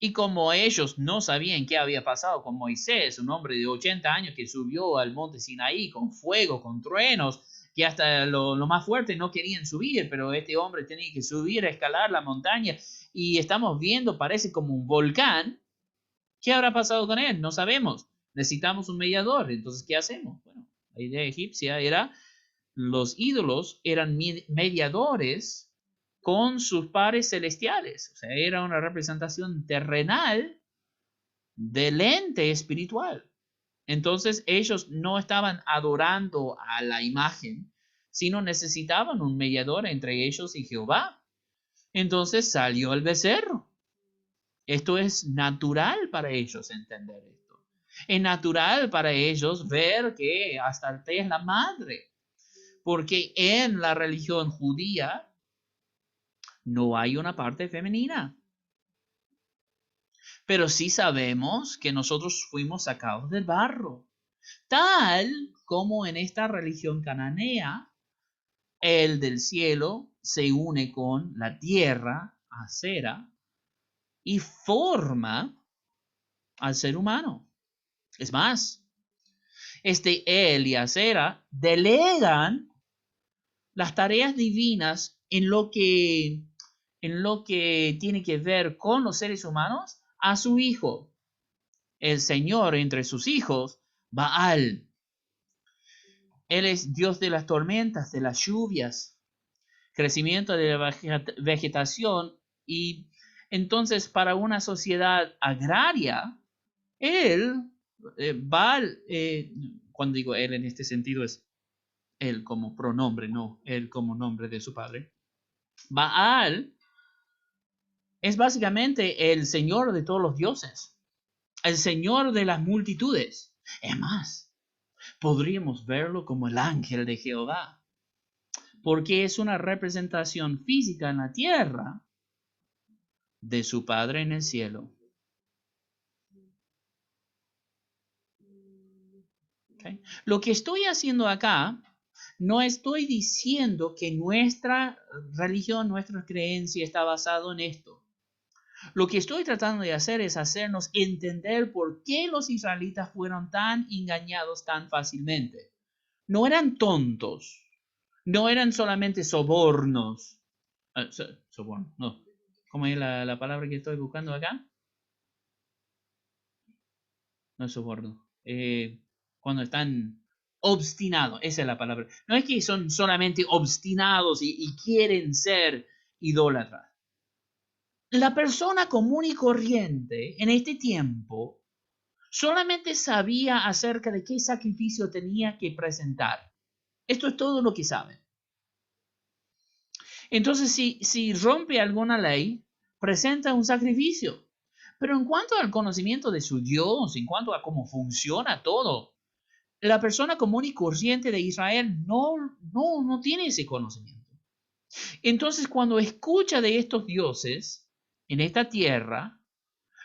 Y como ellos no sabían qué había pasado con Moisés, un hombre de 80 años que subió al monte Sinaí con fuego, con truenos, que hasta lo más fuerte no querían subir, pero este hombre tenía que subir a escalar la montaña y estamos viendo, parece como un volcán. ¿Qué habrá pasado con él? No sabemos. Necesitamos un mediador. Entonces, ¿qué hacemos? Bueno, la idea egipcia era, los ídolos eran mediadores con sus pares celestiales. O sea, era una representación terrenal del ente espiritual. Entonces, ellos no estaban adorando a la imagen, sino necesitaban un mediador entre ellos y Jehová. Entonces salió el becerro. Esto es natural para ellos entender esto. Es natural para ellos ver que Astarte es la madre, porque en la religión judía no hay una parte femenina. Pero sí sabemos que nosotros fuimos sacados del barro, tal como en esta religión cananea, el del cielo se une con la tierra, Asera, y forma al ser humano. Es más, él y Asera delegan las tareas divinas en lo que tiene que ver con los seres humanos a su hijo. El Señor entre sus hijos, Baal. Él es Dios de las tormentas, de las lluvias, crecimiento de la vegetación. Y entonces para una sociedad agraria, Baal, cuando digo él en este sentido es él como pronombre, no él como nombre de su padre. Baal es básicamente el señor de todos los dioses, el señor de las multitudes. Es más, podríamos verlo como el ángel de Jehová, porque es una representación física en la tierra de su Padre en el cielo. ¿Okay? Lo que estoy haciendo acá, no estoy diciendo que nuestra religión, nuestra creencia está basada en esto. Lo que estoy tratando de hacer es hacernos entender por qué los israelitas fueron tan engañados tan fácilmente. No eran tontos, no eran solamente sobornos. Soborno, no. ¿Cómo es la palabra que estoy buscando acá? No soporto. Cuando están obstinados, esa es la palabra. No es que son solamente obstinados y quieren ser idólatras. La persona común y corriente en este tiempo solamente sabía acerca de qué sacrificio tenía que presentar. Esto es todo lo que sabe. Entonces, si rompe alguna ley, presenta un sacrificio. Pero en cuanto al conocimiento de su Dios, en cuanto a cómo funciona todo, la persona común y corriente de Israel no tiene ese conocimiento. Entonces, cuando escucha de estos dioses en esta tierra,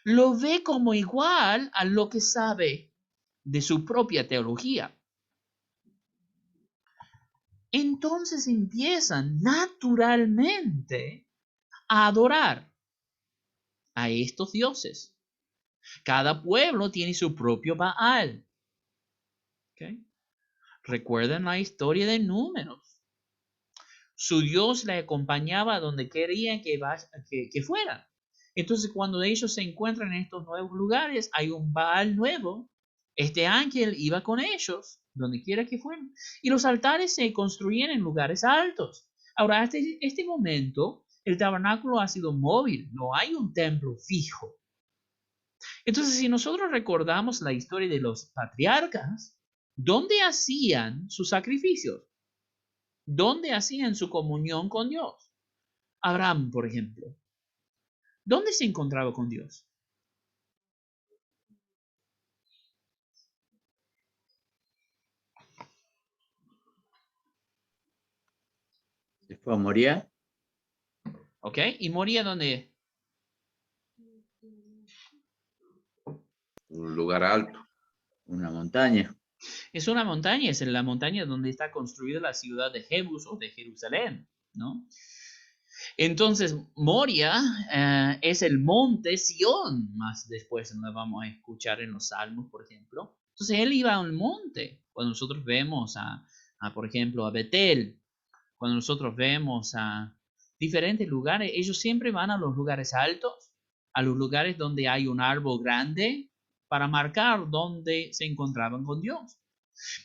lo ve como igual a lo que sabe de su propia teología. Entonces empiezan naturalmente a adorar a estos dioses. Cada pueblo tiene su propio Baal. ¿Okay? Recuerden la historia de Números. Su Dios le acompañaba donde quería que fuera. Entonces, cuando ellos se encuentran en estos nuevos lugares, hay un Baal nuevo. Este ángel iba con ellos, donde quiera que fueran. Y los altares se construían en lugares altos. Ahora, hasta este momento, el tabernáculo ha sido móvil, no hay un templo fijo. Entonces, si nosotros recordamos la historia de los patriarcas, ¿dónde hacían sus sacrificios? ¿Dónde hacían su comunión con Dios? Abraham, por ejemplo. ¿Dónde se encontraba con Dios? ¿Se fue a Moría? ¿Ok? ¿Y moría dónde? Un lugar alto. Una montaña. Es una montaña, es en la montaña donde está construida la ciudad de Jebus o de Jerusalén, ¿no? Entonces, Moria es el monte Sión, más después lo vamos a escuchar en los Salmos, por ejemplo. Entonces, él iba a un monte. Cuando nosotros vemos por ejemplo, a Betel, cuando nosotros vemos a diferentes lugares, ellos siempre van a los lugares altos, a los lugares donde hay un árbol grande, para marcar dónde se encontraban con Dios.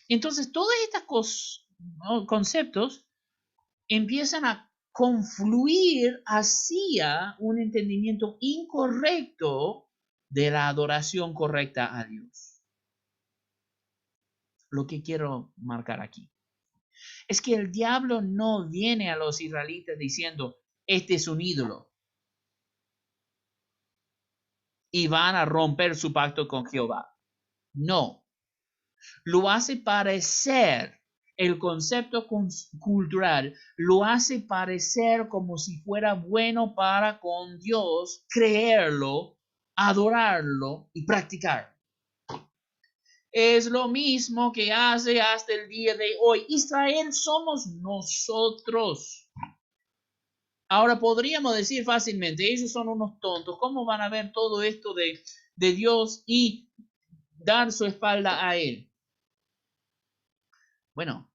Entonces, todos estos conceptos empiezan a confluir hacia un entendimiento incorrecto de la adoración correcta a Dios. Lo que quiero marcar aquí es que el diablo no viene a los israelitas diciendo, este es un ídolo, y van a romper su pacto con Jehová. No, lo hace parecer, el concepto cultural lo hace parecer como si fuera bueno para con Dios creerlo, adorarlo y practicar. Es lo mismo que hace hasta el día de hoy. Israel somos nosotros. Ahora podríamos decir fácilmente, ellos son unos tontos. ¿Cómo van a ver todo esto de Dios y dar su espalda a Él? Bueno,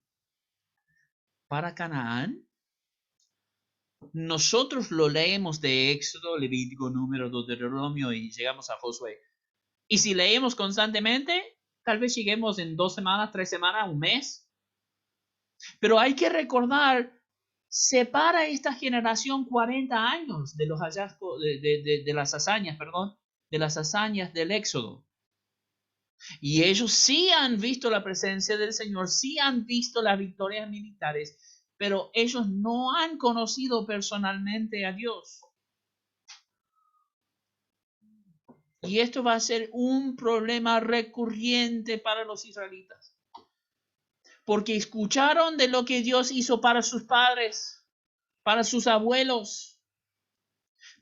para Canaán, nosotros lo leemos de Éxodo, Levítico, Número, Deuteronomio y llegamos a Josué. Y si leemos constantemente, tal vez lleguemos en 2 semanas, 3 semanas, un mes. Pero hay que recordar, separa esta generación 40 años de los hallazgos, de las hazañas, de las hazañas del Éxodo. Y ellos sí han visto la presencia del Señor, sí han visto las victorias militares, pero ellos no han conocido personalmente a Dios. Y esto va a ser un problema recurrente para los israelitas. Porque escucharon de lo que Dios hizo para sus padres, para sus abuelos,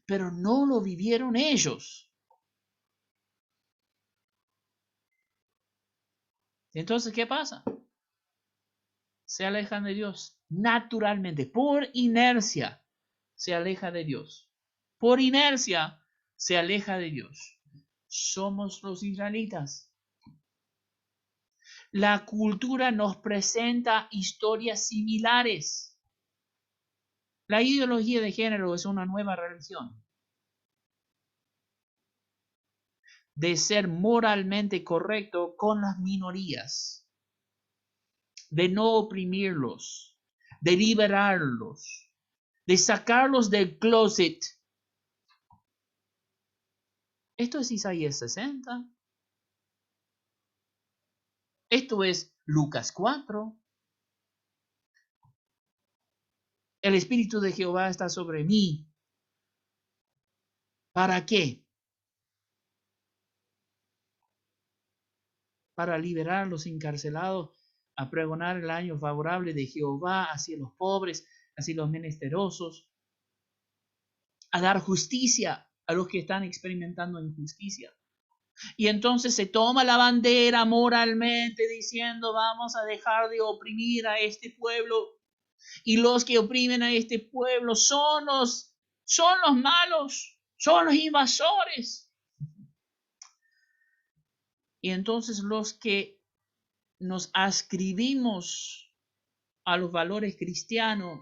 pero no lo vivieron ellos. Entonces, ¿qué pasa? Se alejan de Dios naturalmente, por inercia. Se aleja de Dios. Por inercia se aleja de Dios. Somos los israelitas. La cultura nos presenta historias similares. La ideología de género es una nueva religión. de ser moralmente correcto con las minorías, de no oprimirlos, de liberarlos, de sacarlos del closet. Esto es Isaías 60. Esto es Lucas 4. El Espíritu de Jehová está sobre mí. ¿Para qué? Para liberar a los encarcelados, a pregonar el año favorable de Jehová hacia los pobres, hacia los menesterosos, a dar justicia a los que están experimentando injusticia. Y entonces se toma la bandera moralmente diciendo, vamos a dejar de oprimir a este pueblo. Y los que oprimen a este pueblo son los malos, son los invasores. Y entonces los que nos ascribimos a los valores cristianos,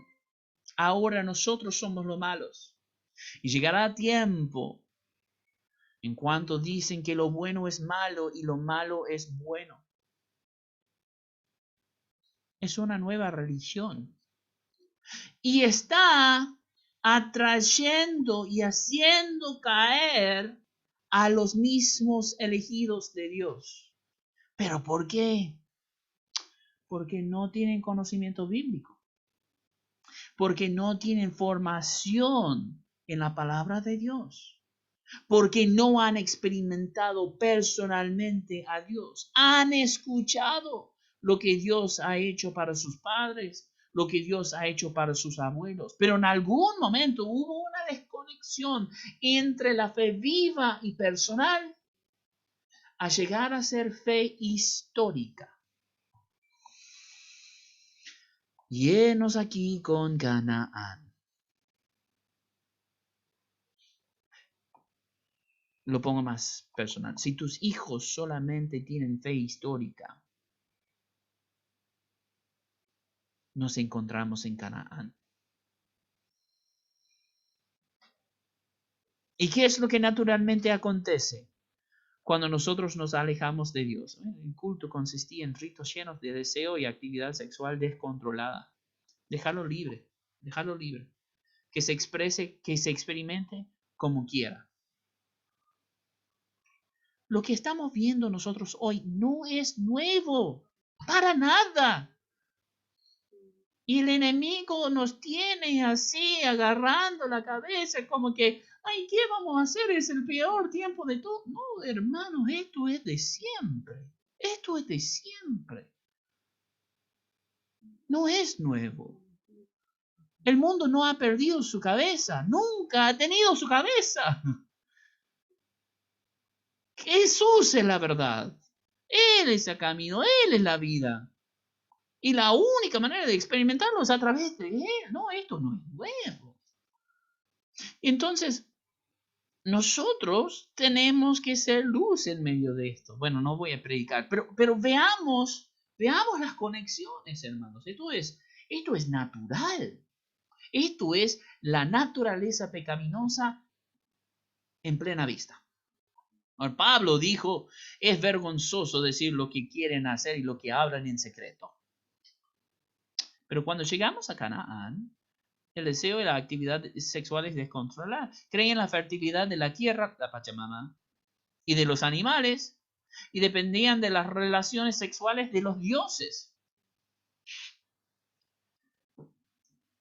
ahora nosotros somos los malos. Y llegará tiempo en cuanto dicen que lo bueno es malo y lo malo es bueno. Es una nueva religión. Y está atrayendo y haciendo caer a los mismos elegidos de Dios. ¿Pero por qué? Porque no tienen conocimiento bíblico. Porque no tienen formación en la palabra de Dios. Porque no han experimentado personalmente a Dios. Han escuchado lo que Dios ha hecho para sus padres, lo que Dios ha hecho para sus abuelos. Pero en algún momento hubo una desconexión entre la fe viva y personal a llegar a ser fe histórica. Y henos aquí con Canaán. Lo pongo más personal. Si tus hijos solamente tienen fe histórica, nos encontramos en Canaán. ¿Y qué es lo que naturalmente acontece cuando nosotros nos alejamos de Dios? El culto consistía en ritos llenos de deseo y actividad sexual descontrolada. Dejarlo libre, dejarlo libre. Que se exprese, que se experimente como quiera. Lo que estamos viendo nosotros hoy no es nuevo, para nada. Y el enemigo nos tiene así, agarrando la cabeza, como que, ay, ¿qué vamos a hacer? Es el peor tiempo de todo. No, hermanos, esto es de siempre. Esto es de siempre. No es nuevo. El mundo no ha perdido su cabeza. Nunca ha tenido su cabeza. Jesús es la verdad. Él es el camino. Él es la vida. Y la única manera de experimentarlo es a través de Él. No, esto no es nuevo. Entonces, nosotros tenemos que ser luz en medio de esto. Bueno, no voy a predicar, pero veamos las conexiones, hermanos. Esto es natural. Esto es la naturaleza pecaminosa en plena vista. Ahora, Pablo dijo, es vergonzoso decir lo que quieren hacer y lo que hablan en secreto. Pero cuando llegamos a Canaán, el deseo y la actividad sexual es descontrolada. Creen en la fertilidad de la tierra, la Pachamama, y de los animales, y dependían de las relaciones sexuales de los dioses.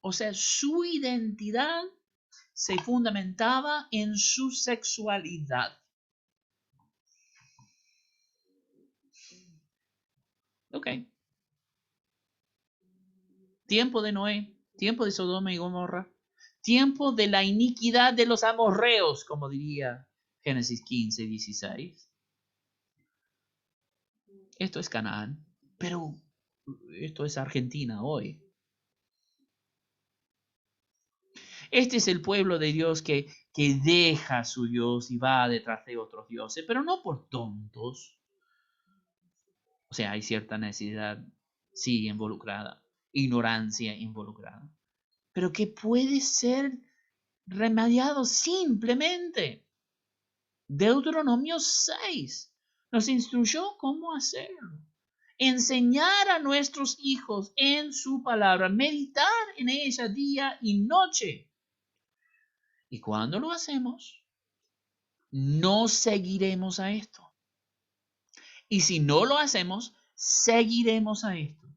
O sea, su identidad se fundamentaba en su sexualidad. Ok. Tiempo de Noé, tiempo de Sodoma y Gomorra, tiempo de la iniquidad de los amorreos, como diría Génesis 15, 16. Esto es Canaán, pero esto es Argentina hoy. Este es el pueblo de Dios que deja a su Dios y va detrás de otros dioses, pero no por tontos. O sea, hay cierta necesidad, sí, involucrada, ignorancia involucrada, pero que puede ser remediado simplemente Deuteronomio 6 nos instruyó cómo hacerlo. Enseñar a nuestros hijos en su palabra, meditar en ella día y noche. Y cuando lo hacemos, no seguiremos a esto. Y si no lo hacemos, seguiremos a esto.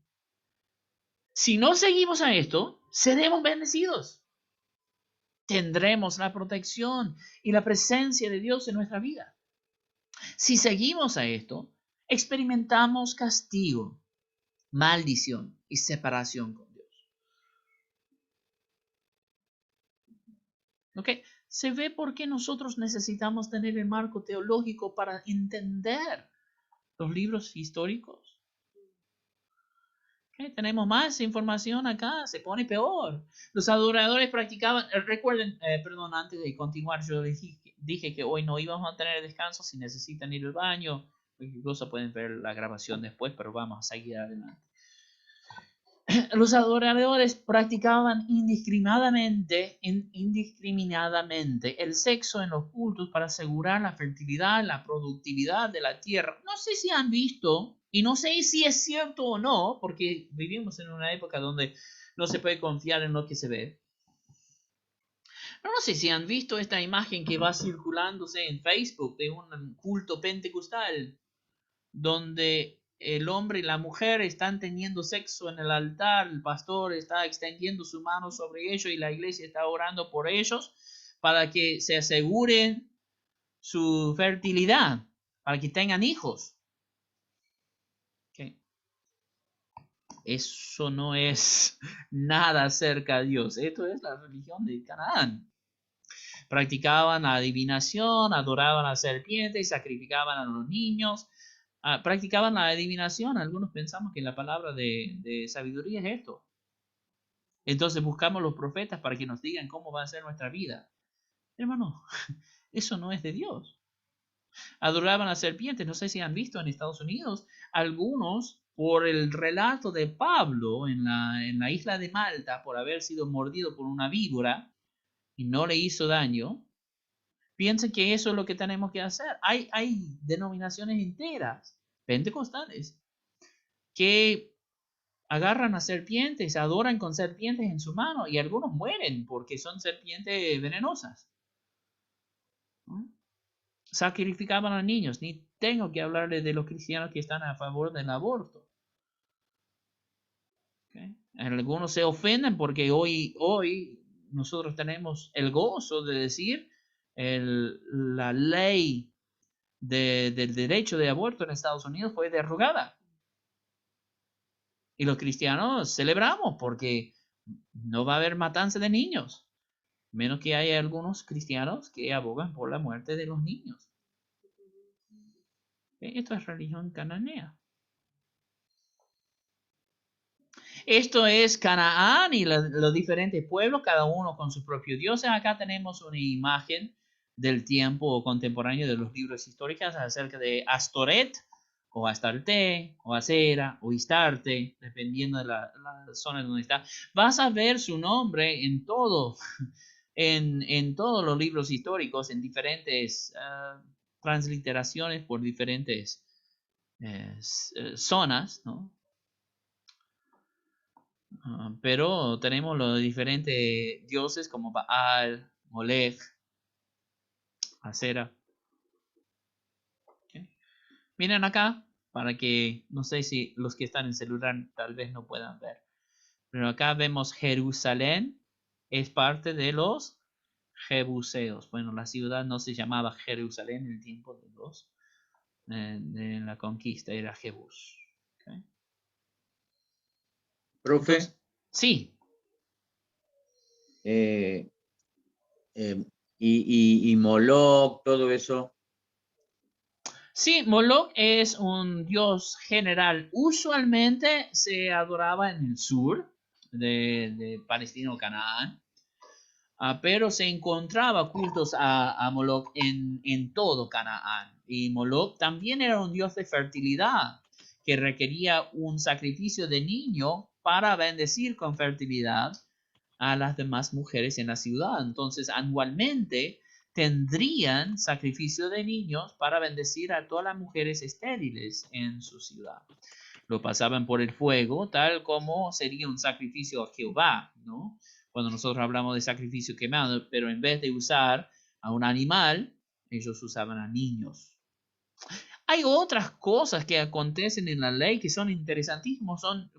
Si no seguimos a esto, seremos bendecidos. Tendremos la protección y la presencia de Dios en nuestra vida. Si seguimos a esto, experimentamos castigo, maldición y separación con Dios. ¿Ok? Se ve por qué nosotros necesitamos tener el marco teológico para entender los libros históricos. ¿Okay? Tenemos más información acá, se pone peor. Los adoradores practicaban, recuerden, antes de continuar, yo les dije que hoy no íbamos a tener descanso. Si necesitan ir al baño, cualquier cosa pueden ver la grabación después, pero vamos a seguir adelante. Los adoradores practicaban indiscriminadamente el sexo en los cultos para asegurar la fertilidad, la productividad de la tierra. No sé si han visto, y no sé si es cierto o no, porque vivimos en una época donde no se puede confiar en lo que se ve. No sé si han visto esta imagen que va circulándose en Facebook de un culto pentecostal donde el hombre y la mujer están teniendo sexo en el altar, el pastor está extendiendo su mano sobre ellos y la iglesia está orando por ellos para que se aseguren su fertilidad, para que tengan hijos. Okay. Eso no es nada cerca de Dios. Esto es la religión de Canaán. Practicaban la adivinación, adoraban a la serpiente y sacrificaban a los niños. Practicaban la adivinación. Algunos pensamos que la palabra de sabiduría es esto. Entonces buscamos los profetas para que nos digan cómo va a ser nuestra vida. Hermano, eso no es de Dios. Adoraban a serpientes. No sé si han visto en Estados Unidos algunos, por el relato de Pablo en la isla de Malta, por haber sido mordido por una víbora y no le hizo daño, piensen que eso es lo que tenemos que hacer. Hay denominaciones enteras pentecostales que agarran a serpientes, adoran con serpientes en su mano y algunos mueren porque son serpientes venenosas. ¿No? Sacrificaban a niños. Ni tengo que hablarles de los cristianos que están a favor del aborto. ¿Okay? Algunos se ofenden porque hoy nosotros tenemos el gozo de decir la ley del derecho de aborto en Estados Unidos fue derogada. Y los cristianos celebramos porque no va a haber matanza de niños, menos que haya algunos cristianos que abogan por la muerte de los niños. Esto es religión cananea. Esto es Canaán y los diferentes pueblos, cada uno con sus propios dioses. Acá tenemos una imagen del tiempo contemporáneo de los libros históricos acerca de Astoret, o Astarte, o Acera, o Istarte, dependiendo de la zona donde está. Vas a ver su nombre en todo, en todos los libros históricos, en diferentes transliteraciones por diferentes zonas, ¿no? Pero tenemos los diferentes dioses como Baal, Molech, Acera. Okay. Miren acá, para que, no sé si los que están en celular tal vez no puedan ver. Pero acá vemos Jerusalén, es parte de los jebuseos. Bueno, la ciudad no se llamaba Jerusalén en el tiempo de la conquista, era Jebús. Okay. Profe. Entonces, sí. Y Moloch, todo eso. Sí, Moloch es un dios general. Usualmente se adoraba en el sur de Palestina o Canaán, pero se encontraba cultos a Moloch en todo Canaán. Y Moloch también era un dios de fertilidad que requería un sacrificio de niño para bendecir con fertilidad a las demás mujeres en la ciudad. Entonces, anualmente tendrían sacrificio de niños para bendecir a todas las mujeres estériles en su ciudad. Lo pasaban por el fuego, tal como sería un sacrificio a Jehová, ¿no? Cuando nosotros hablamos de sacrificio quemado, pero en vez de usar a un animal, ellos usaban a niños. Hay otras cosas que acontecen en la ley que son interesantísimos, son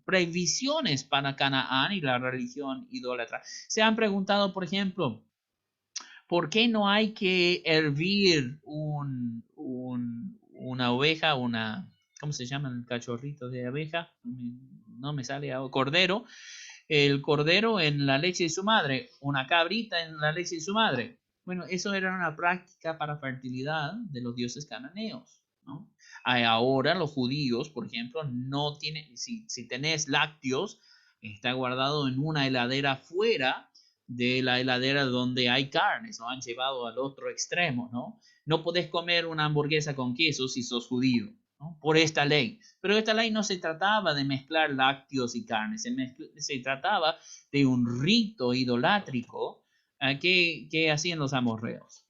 previsiones para Canaán y la religión idólatra. Se han preguntado, por ejemplo, ¿por qué no hay que hervir una oveja, ¿cómo se llama el cachorrito de abeja? No me sale ahora, cordero. El cordero en la leche de su madre, una cabrita en la leche de su madre. Bueno, eso era una práctica para fertilidad de los dioses cananeos, ¿no? Ahora los judíos, por ejemplo, no tienen, si tenés lácteos, está guardado en una heladera fuera de la heladera donde hay carnes, lo han llevado al otro extremo, ¿no? No podés comer una hamburguesa con queso si sos judío, ¿no? Por esta ley. Pero esta ley no se trataba de mezclar lácteos y carnes, se trataba de un rito idolátrico que hacían los amorreos.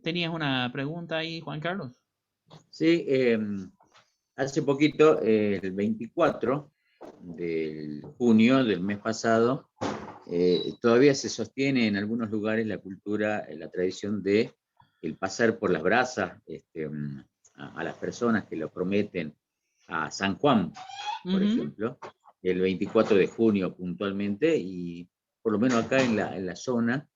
¿Tenías una pregunta ahí, Juan Carlos? Sí, hace poquito, el 24 de junio del mes pasado, todavía se sostiene en algunos lugares la cultura, la tradición de el pasar por las brasas a las personas que lo prometen a San Juan, por ejemplo, el 24 de junio puntualmente, y por lo menos acá en la zona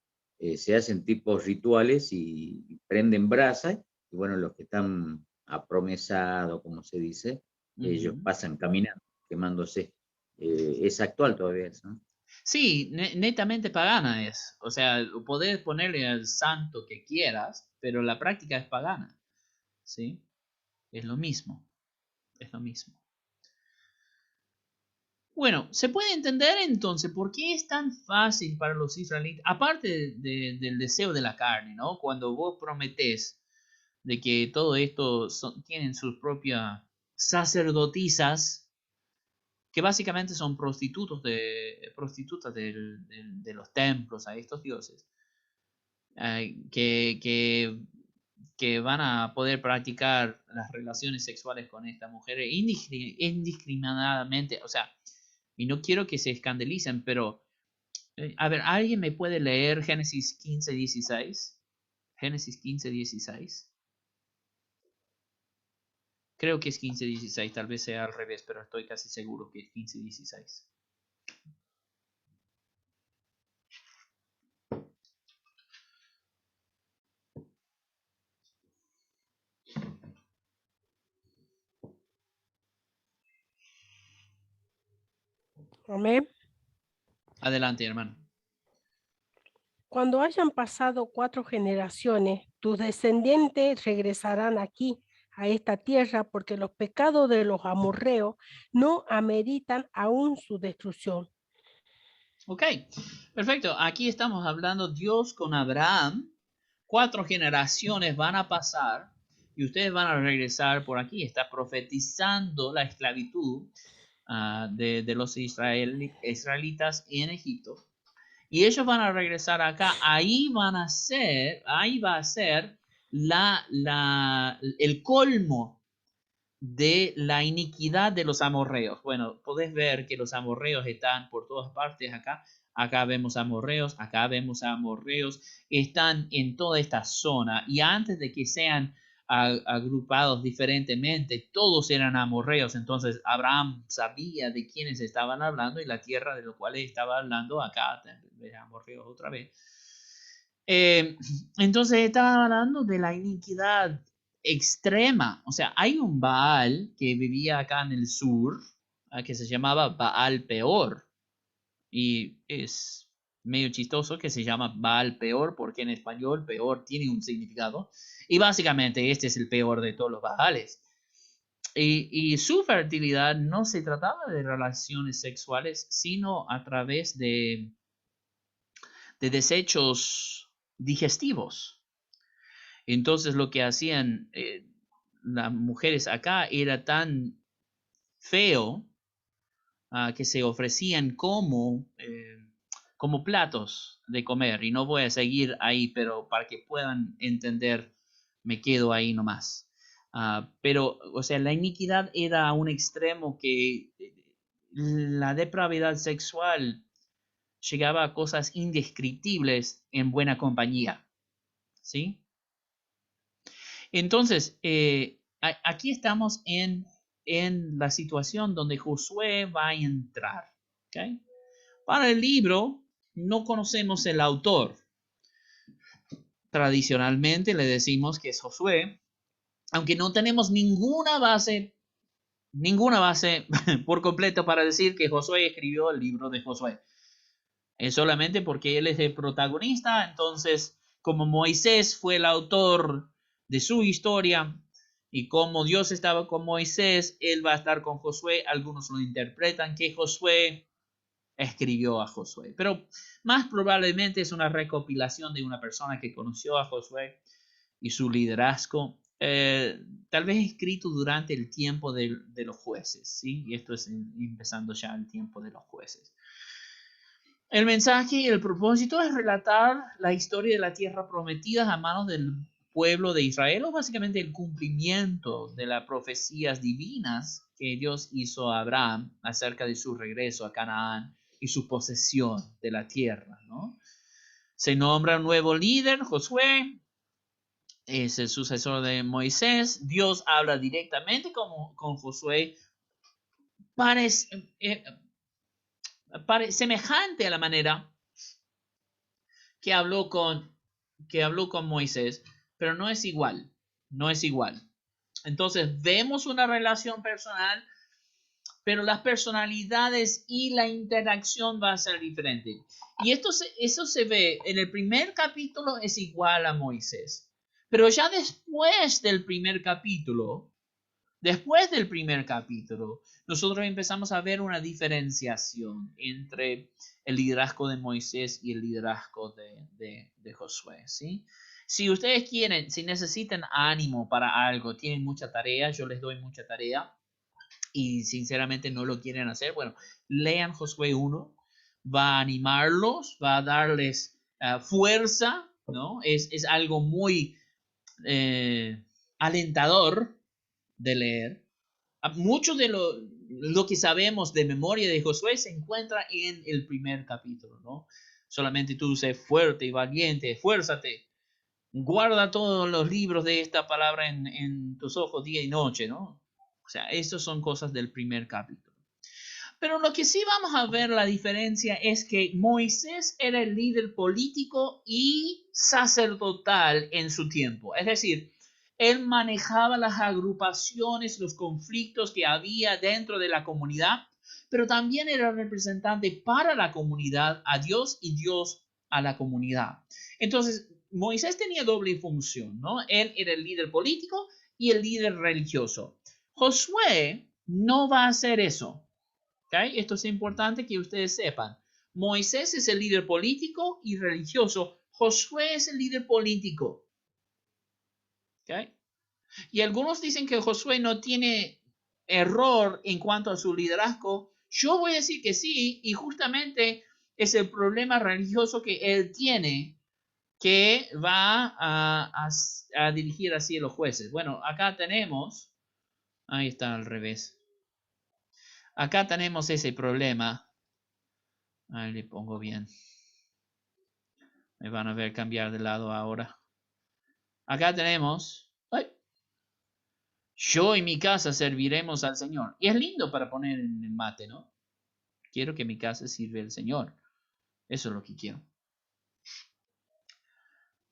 se hacen tipos rituales y prenden brasas, y bueno, los que están apromesados, como se dice, ellos pasan caminando, quemándose. Es actual todavía eso, ¿no? Sí, netamente pagana es. O sea, podés ponerle al santo que quieras, pero la práctica es pagana. ¿Sí? Es lo mismo. Es lo mismo. Bueno, se puede entender entonces por qué es tan fácil para los israelitas, aparte del deseo de la carne, ¿no? Cuando vos prometés de que todo esto tienen sus propias sacerdotisas, que básicamente son prostitutas de los templos a estos dioses, que van a poder practicar las relaciones sexuales con esta mujer indiscriminadamente, o sea, y no quiero que se escandalicen, pero, a ver, ¿alguien me puede leer Génesis 15:16? Génesis 15:16. Creo que es 15:16, tal vez sea al revés, pero estoy casi seguro que es 15:16. Amén. Adelante, hermano. Cuando hayan pasado 4 generaciones, tus descendientes regresarán aquí, a esta tierra, porque los pecados de los amorreos no ameritan aún su destrucción. Ok, perfecto. Aquí estamos hablando Dios con Abraham. 4 generaciones van a pasar y ustedes van a regresar por aquí. Está profetizando la esclavitud de los israelitas en Egipto. Y ellos van a regresar acá. Ahí va a ser el colmo de la iniquidad de los amorreos. Bueno, podés ver que los amorreos están por todas partes acá. Acá vemos amorreos, acá vemos amorreos, están en toda esta zona. Y antes de que sean agrupados diferentemente, todos eran amorreos. Entonces Abraham sabía de quiénes estaban hablando y la tierra de los cuales estaba hablando acá, de amorreos otra vez. Entonces estaba hablando de la iniquidad extrema. O sea, hay un Baal que vivía acá en el sur, que se llamaba Baal Peor. Y es medio chistoso que se llama Baal Peor, porque en español peor tiene un significado. Y básicamente este es el peor de todos los Baales. Y su fertilidad no se trataba de relaciones sexuales, sino a través de desechos digestivos. Entonces lo que hacían las mujeres acá era tan feo que se ofrecían como platos de comer. Y no voy a seguir ahí, pero para que puedan entender, me quedo ahí nomás. Pero, o sea, la iniquidad era a un extremo que la depravidad sexual llegaba a cosas indescriptibles en buena compañía. ¿Sí? Entonces, aquí estamos en la situación donde Josué va a entrar. ¿Okay? Para el libro, no conocemos el autor. Tradicionalmente le decimos que es Josué, aunque no tenemos ninguna base por completo para decir que Josué escribió el libro de Josué. Es solamente porque él es el protagonista, entonces como Moisés fue el autor de su historia y como Dios estaba con Moisés, él va a estar con Josué. Algunos lo interpretan que Josué escribió a Josué, pero más probablemente es una recopilación de una persona que conoció a Josué y su liderazgo, tal vez escrito durante el tiempo de los jueces, ¿sí? Y esto es empezando ya el tiempo de los jueces. El mensaje y el propósito es relatar la historia de la tierra prometida a manos del pueblo de Israel, o básicamente el cumplimiento de las profecías divinas que Dios hizo a Abraham acerca de su regreso a Canaán y su posesión de la tierra, ¿no? Se nombra un nuevo líder, Josué, es el sucesor de Moisés. Dios habla directamente con Josué, semejante a la manera que habló con Moisés, pero no es igual, no es igual. Entonces vemos una relación personal, pero las personalidades y la interacción va a ser diferente. Y eso se ve en el primer capítulo, es igual a Moisés. Pero ya después del primer capítulo, nosotros empezamos a ver una diferenciación entre el liderazgo de Moisés y el liderazgo de Josué, ¿sí? Si ustedes quieren, si necesitan ánimo para algo, tienen mucha tarea, yo les doy mucha tarea, y sinceramente no lo quieren hacer, bueno, lean Josué 1, va a animarlos, va a darles fuerza, ¿no? Es algo muy alentador de leer. Mucho de lo que sabemos de memoria de Josué se encuentra en el primer capítulo, ¿no? Solamente tú sé fuerte y valiente, esfuérzate, guarda todos los libros de esta palabra en tus ojos día y noche, ¿no? O sea, estas son cosas del primer capítulo. Pero lo que sí vamos a ver la diferencia es que Moisés era el líder político y sacerdotal en su tiempo. Es decir, él manejaba las agrupaciones, los conflictos que había dentro de la comunidad, pero también era representante para la comunidad, a Dios y Dios a la comunidad. Entonces, Moisés tenía doble función, ¿no? Él era el líder político y el líder religioso. Josué no va a hacer eso. ¿Okay? Esto es importante que ustedes sepan. Moisés es el líder político y religioso. Josué es el líder político. ¿Okay? Y algunos dicen que Josué no tiene error en cuanto a su liderazgo. Yo voy a decir que sí, y justamente es el problema religioso que él tiene, que va a dirigir así a los jueces. Bueno, acá tenemos, ahí está al revés. Acá tenemos ese problema. Ahí le pongo bien. Me van a ver cambiar de lado ahora. Acá tenemos, yo y mi casa serviremos al Señor. Y es lindo para poner en el mate, ¿no? Quiero que mi casa sirva al Señor. Eso es lo que quiero.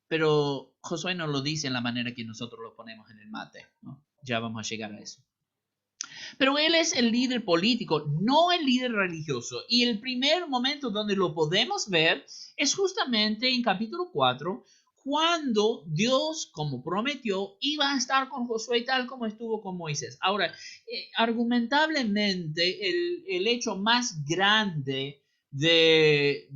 Pero Josué no lo dice en la manera que nosotros lo ponemos en el mate, ¿no? Ya vamos a llegar a eso. Pero él es el líder político, no el líder religioso. Y el primer momento donde lo podemos ver es justamente en capítulo 4, cuando Dios, como prometió, iba a estar con Josué tal como estuvo con Moisés. Ahora, argumentablemente, el hecho más grande del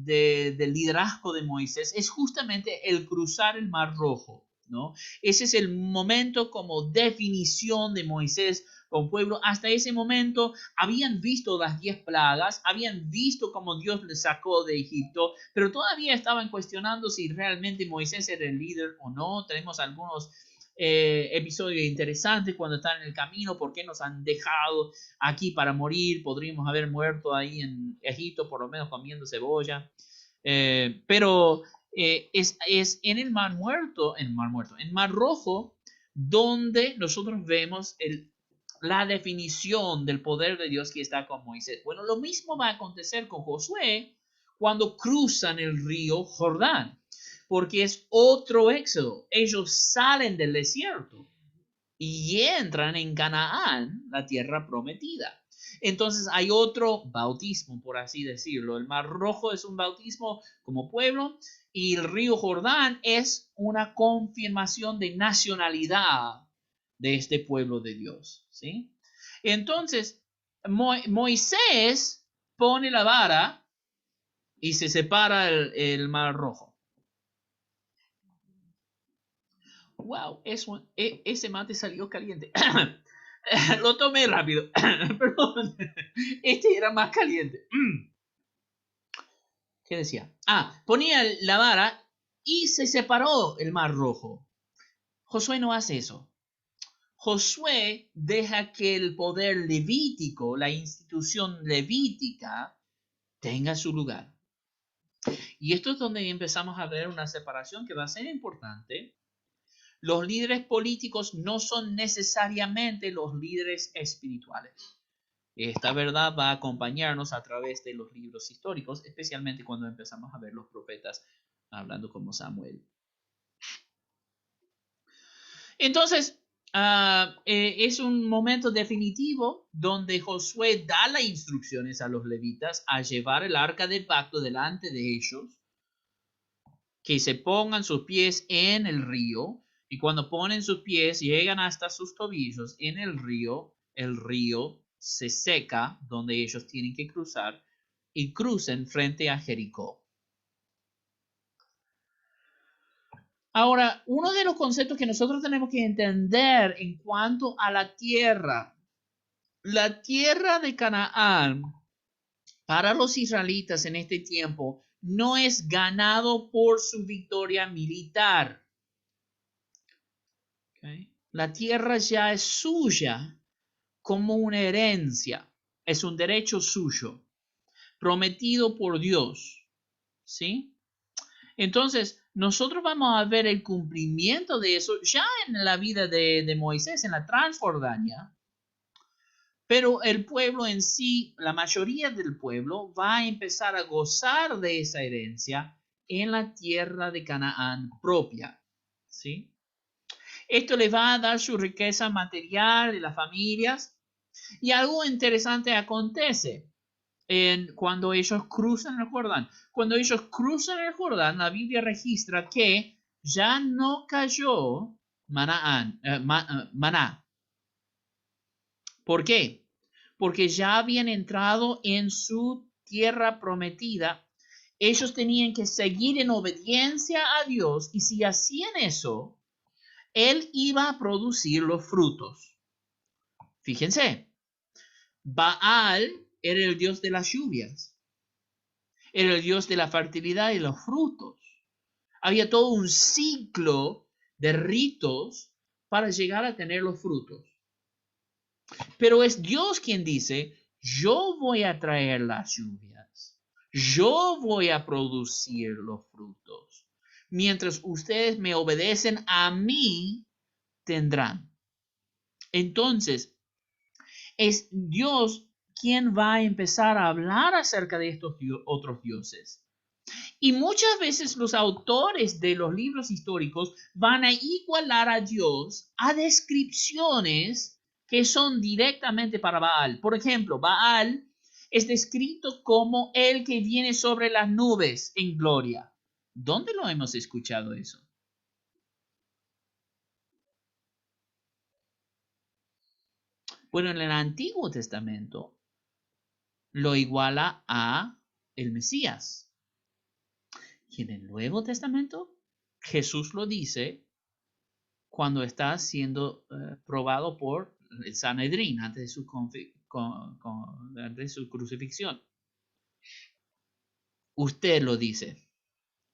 liderazgo de Moisés es justamente el cruzar el Mar Rojo, ¿no? Ese es el momento como definición de Moisés con pueblo. Hasta ese momento habían visto las 10 plagas, habían visto cómo Dios les sacó de Egipto, pero todavía estaban cuestionando si realmente Moisés era el líder o no. Tenemos algunos episodios interesantes cuando están en el camino, por qué nos han dejado aquí para morir, podríamos haber muerto ahí en Egipto, por lo menos comiendo cebolla. Pero es en el Mar Muerto, en Mar Rojo, donde nosotros vemos la definición del poder de Dios que está con Moisés. Bueno, lo mismo va a acontecer con Josué cuando cruzan el río Jordán, porque es otro éxodo. Ellos salen del desierto y entran en Canaán, la tierra prometida. Entonces hay otro bautismo, por así decirlo. El Mar Rojo es un bautismo como pueblo y el río Jordán es una confirmación de nacionalidad de este pueblo de Dios, ¿sí? Entonces, Moisés pone la vara y se separa el Mar Rojo. Wow, ese mate salió caliente. Lo tomé rápido. Perdón. Este era más caliente. ¿Qué decía? Ponía la vara y se separó el Mar Rojo. Josué no hace eso. Josué deja que el poder levítico, la institución levítica, tenga su lugar. Y esto es donde empezamos a ver una separación que va a ser importante. Los líderes políticos no son necesariamente los líderes espirituales. Esta verdad va a acompañarnos a través de los libros históricos, especialmente cuando empezamos a ver los profetas hablando como Samuel. Entonces, es un momento definitivo donde Josué da las instrucciones a los levitas a llevar el arca del pacto delante de ellos, que se pongan sus pies en el río, y cuando ponen sus pies llegan hasta sus tobillos en el río se seca donde ellos tienen que cruzar y crucen frente a Jericó. Ahora, uno de los conceptos que nosotros tenemos que entender en cuanto a la tierra de Canaán para los israelitas en este tiempo no es ganado por su victoria militar. ¿Okay? La tierra ya es suya como una herencia, es un derecho suyo, prometido por Dios, ¿sí? Entonces, nosotros vamos a ver el cumplimiento de eso ya en la vida de Moisés, en la Transjordania, pero el pueblo en sí, la mayoría del pueblo, va a empezar a gozar de esa herencia en la tierra de Canaán propia, ¿sí? Esto les va a dar su riqueza material de las familias. Y algo interesante acontece cuando ellos cruzan el Jordán. Cuando ellos cruzan el Jordán, la Biblia registra que ya no cayó maná. ¿Por qué? Porque ya habían entrado en su tierra prometida. Ellos tenían que seguir en obediencia a Dios y si hacían eso, Él iba a producir los frutos. Fíjense. Baal era el dios de las lluvias, era el dios de la fertilidad y los frutos. Había todo un ciclo de ritos para llegar a tener los frutos. Pero es Dios quien dice, yo voy a traer las lluvias, yo voy a producir los frutos. Mientras ustedes me obedecen a mí, tendrán. Entonces, es Dios quien va a empezar a hablar acerca de estos otros dioses. Y muchas veces los autores de los libros históricos van a igualar a Dios a descripciones que son directamente para Baal. Por ejemplo, Baal es descrito como el que viene sobre las nubes en gloria. ¿Dónde lo hemos escuchado eso? Bueno, en el Antiguo Testamento lo iguala a el Mesías. Y en el Nuevo Testamento, Jesús lo dice cuando está siendo probado por el Sanedrín antes de antes de su crucifixión. Usted lo dice.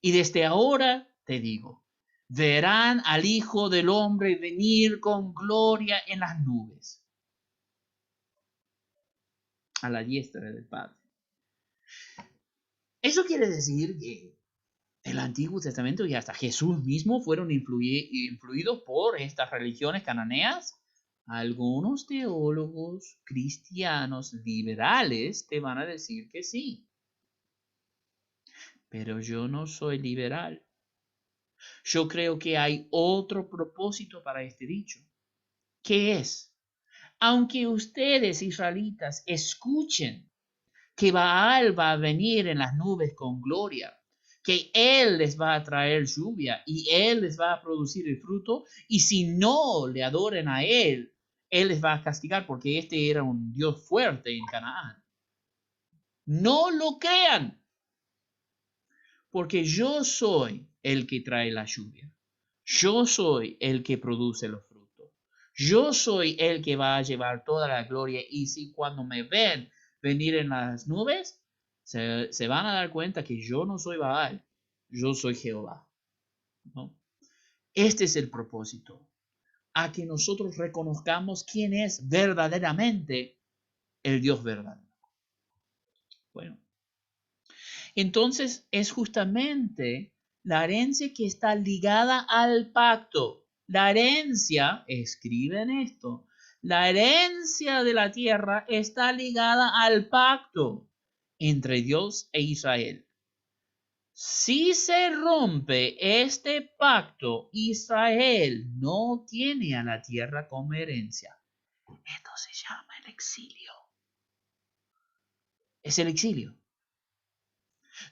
Y desde ahora te digo, verán al Hijo del Hombre venir con gloria en las nubes, a la diestra del Padre. Eso quiere decir que el Antiguo Testamento y hasta Jesús mismo fueron influidos por estas religiones cananeas. Algunos teólogos cristianos liberales te van a decir que sí. Pero yo no soy liberal. Yo creo que hay otro propósito para este dicho. ¿Qué es? Aunque ustedes, israelitas, escuchen que Baal va a venir en las nubes con gloria, que Él les va a traer lluvia y Él les va a producir el fruto, y si no le adoren a Él, Él les va a castigar porque este era un Dios fuerte en Canaán. No lo crean, porque yo soy el que trae la lluvia. Yo soy el que produce los frutos. Yo soy el que va a llevar toda la gloria, y si cuando me ven venir en las nubes, se van a dar cuenta que yo no soy Baal, yo soy Jehová, ¿no? Este es el propósito, a que nosotros reconozcamos quién es verdaderamente el Dios verdadero. Bueno, entonces es justamente la herencia que está ligada al pacto. La herencia, escriben esto, la herencia de la tierra está ligada al pacto entre Dios e Israel. Si se rompe este pacto, Israel no tiene a la tierra como herencia. Esto se llama el exilio. Es el exilio.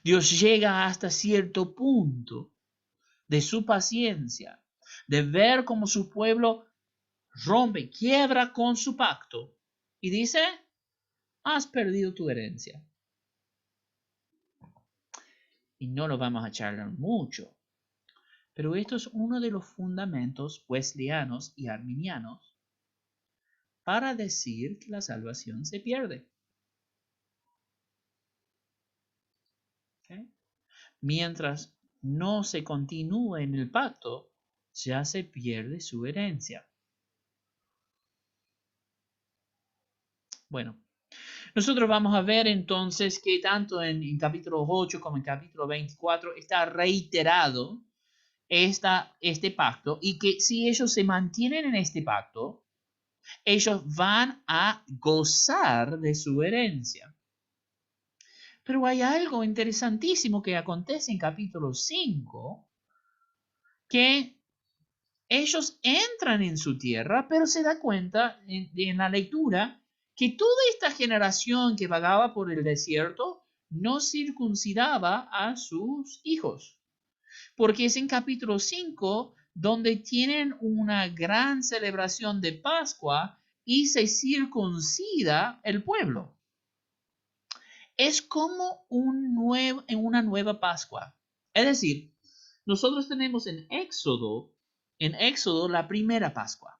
Dios llega hasta cierto punto de su paciencia, de ver cómo su pueblo rompe, quiebra con su pacto y dice, has perdido tu herencia. Y no lo vamos a charlar mucho, pero esto es uno de los fundamentos wesleyanos y arminianos para decir que la salvación se pierde. ¿Okay? Mientras no se continúe en el pacto, ya se pierde su herencia. Bueno, nosotros vamos a ver entonces que tanto en capítulo 8 como en capítulo 24 está reiterado este pacto, y que si ellos se mantienen en este pacto, ellos van a gozar de su herencia. Pero hay algo interesantísimo que acontece en capítulo 5, que ellos entran en su tierra, pero se da cuenta en la lectura que toda esta generación que vagaba por el desierto no circuncidaba a sus hijos. Porque es en capítulo 5 donde tienen una gran celebración de Pascua y se circuncida el pueblo. Es como una nueva Pascua. Es decir, nosotros tenemos en Éxodo la primera Pascua.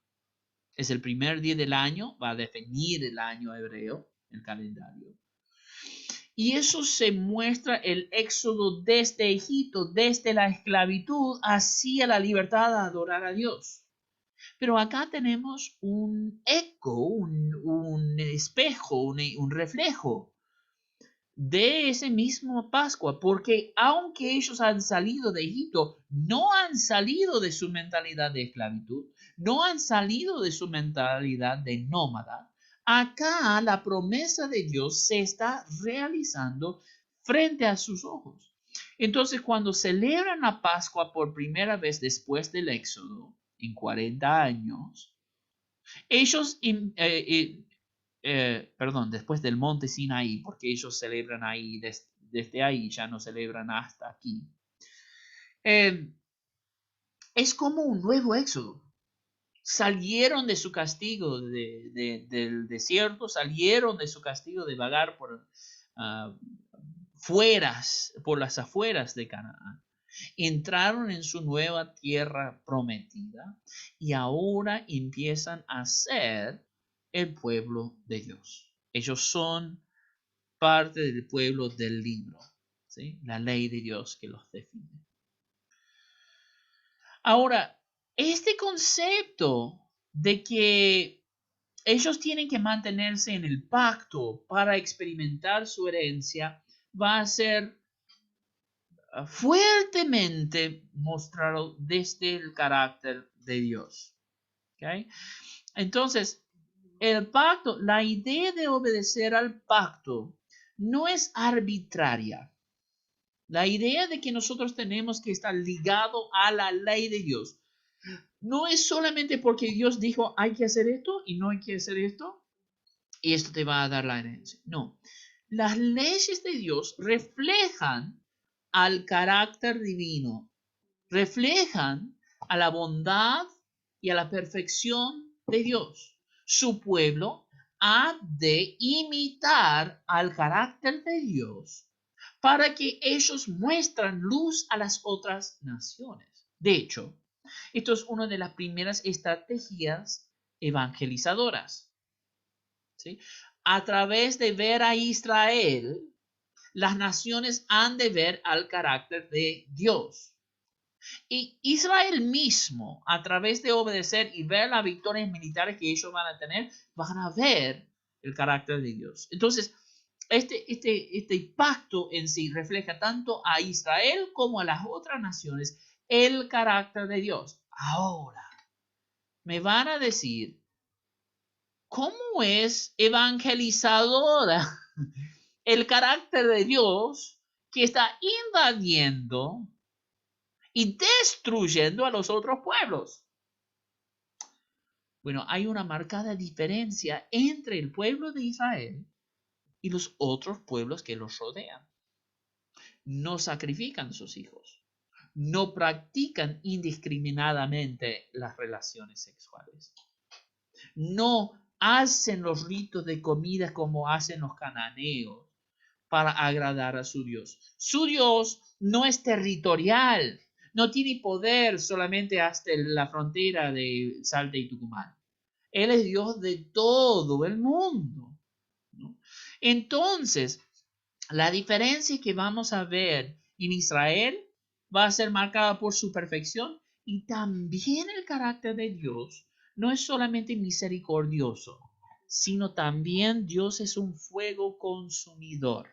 Es el primer día del año, va a definir el año hebreo, el calendario. Y eso se muestra el éxodo desde Egipto, desde la esclavitud hacia la libertad a adorar a Dios. Pero acá tenemos un eco, un espejo, un reflejo de ese mismo Pascua, porque aunque ellos han salido de Egipto, no han salido de su mentalidad de esclavitud, no han salido de su mentalidad de nómada. Acá la promesa de Dios se está realizando frente a sus ojos. Entonces, cuando celebran la Pascua por primera vez después del Éxodo, en 40 años, ellos, después del monte Sinaí, porque ellos celebran ahí, desde ahí ya no celebran hasta aquí. Es como un nuevo Éxodo. Salieron de su castigo del desierto, salieron de su castigo de vagar por las afueras de Canaán. Entraron en su nueva tierra prometida y ahora empiezan a ser el pueblo de Dios. Ellos son parte del pueblo del libro, ¿sí? La ley de Dios que los define. Ahora, este concepto de que ellos tienen que mantenerse en el pacto para experimentar su herencia va a ser fuertemente mostrado desde el carácter de Dios. ¿Okay? Entonces, el pacto, la idea de obedecer al pacto no es arbitraria. La idea de que nosotros tenemos que estar ligados a la ley de Dios no es solamente porque Dios dijo hay que hacer esto y no hay que hacer esto y esto te va a dar la herencia. No, las leyes de Dios reflejan al carácter divino, reflejan a la bondad y a la perfección de Dios. Su pueblo ha de imitar al carácter de Dios para que ellos muestran luz a las otras naciones. De hecho, esto es una de las primeras estrategias evangelizadoras. ¿Sí? A través de ver a Israel, las naciones han de ver al carácter de Dios. Y Israel mismo, a través de obedecer y ver las victorias militares que ellos van a tener, van a ver el carácter de Dios. Entonces, este pacto en sí refleja tanto a Israel como a las otras naciones el carácter de Dios. Ahora, me van a decir, ¿cómo es evangelizadora el carácter de Dios que está invadiendo y destruyendo a los otros pueblos? Bueno, hay una marcada diferencia entre el pueblo de Israel y los otros pueblos que los rodean. No sacrifican a sus hijos. No practican indiscriminadamente las relaciones sexuales. No hacen los ritos de comida como hacen los cananeos para agradar a su Dios. Su Dios no es territorial, no tiene poder solamente hasta la frontera de Salta y Tucumán. Él es Dios de todo el mundo, ¿no? Entonces, la diferencia que vamos a ver en Israel va a ser marcada por su perfección y también el carácter de Dios no es solamente misericordioso, sino también Dios es un fuego consumidor.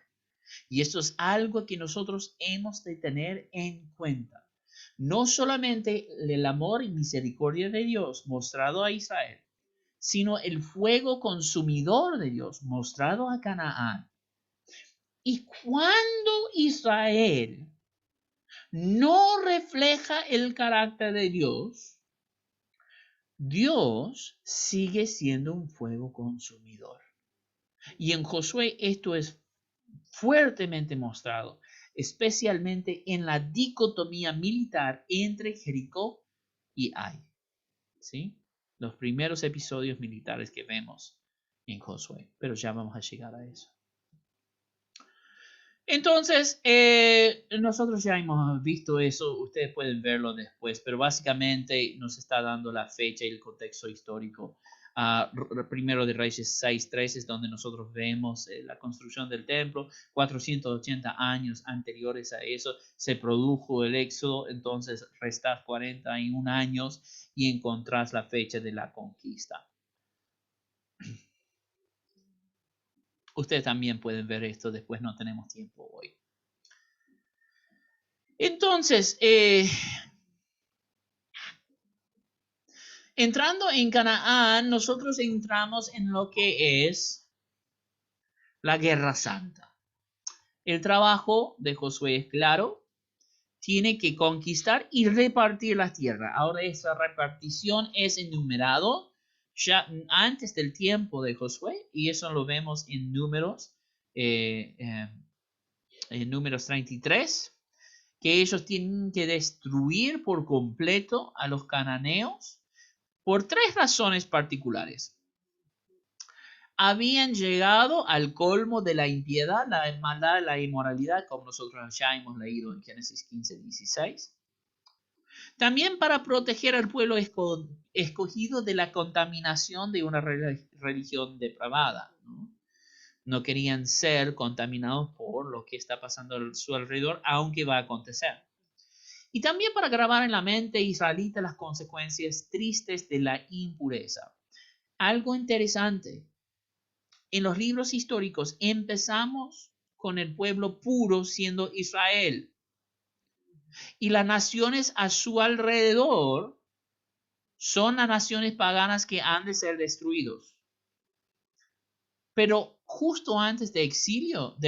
Y esto es algo que nosotros hemos de tener en cuenta. No solamente el amor y misericordia de Dios mostrado a Israel, sino el fuego consumidor de Dios mostrado a Canaán. Y cuando Israel no refleja el carácter de Dios, Dios sigue siendo un fuego consumidor. Y en Josué esto es fuertemente mostrado, especialmente en la dicotomía militar entre Jericó y Ai. ¿Sí? Los primeros episodios militares que vemos en Josué, pero ya vamos a llegar a eso. Entonces, nosotros ya hemos visto eso, ustedes pueden verlo después, pero básicamente nos está dando la fecha y el contexto histórico. Primero de Reyes 6:3 es donde nosotros vemos la construcción del templo. 480 años anteriores a eso se produjo el éxodo, entonces restás 41 años y encontrás la fecha de la conquista. Ustedes también pueden ver esto, después no tenemos tiempo hoy. Entonces, entrando en Canaán, nosotros entramos en lo que es la Guerra Santa. El trabajo de Josué es claro, tiene que conquistar y repartir la tierra. Ahora esa repartición es enumerado ya antes del tiempo de Josué y eso lo vemos en Números 33, que ellos tienen que destruir por completo a los cananeos por 3 razones particulares. Habían llegado al colmo de la impiedad, la maldad, la inmoralidad, como nosotros ya hemos leído en Génesis 15:16. También para proteger al pueblo escogido de la contaminación de una religión depravada. No querían ser contaminados por lo que está pasando a su alrededor, aunque va a acontecer. Y también para grabar en la mente israelita las consecuencias tristes de la impureza. Algo interesante. En los libros históricos empezamos con el pueblo puro siendo Israel. Y las naciones a su alrededor son las naciones paganas que han de ser destruidos. Pero justo antes del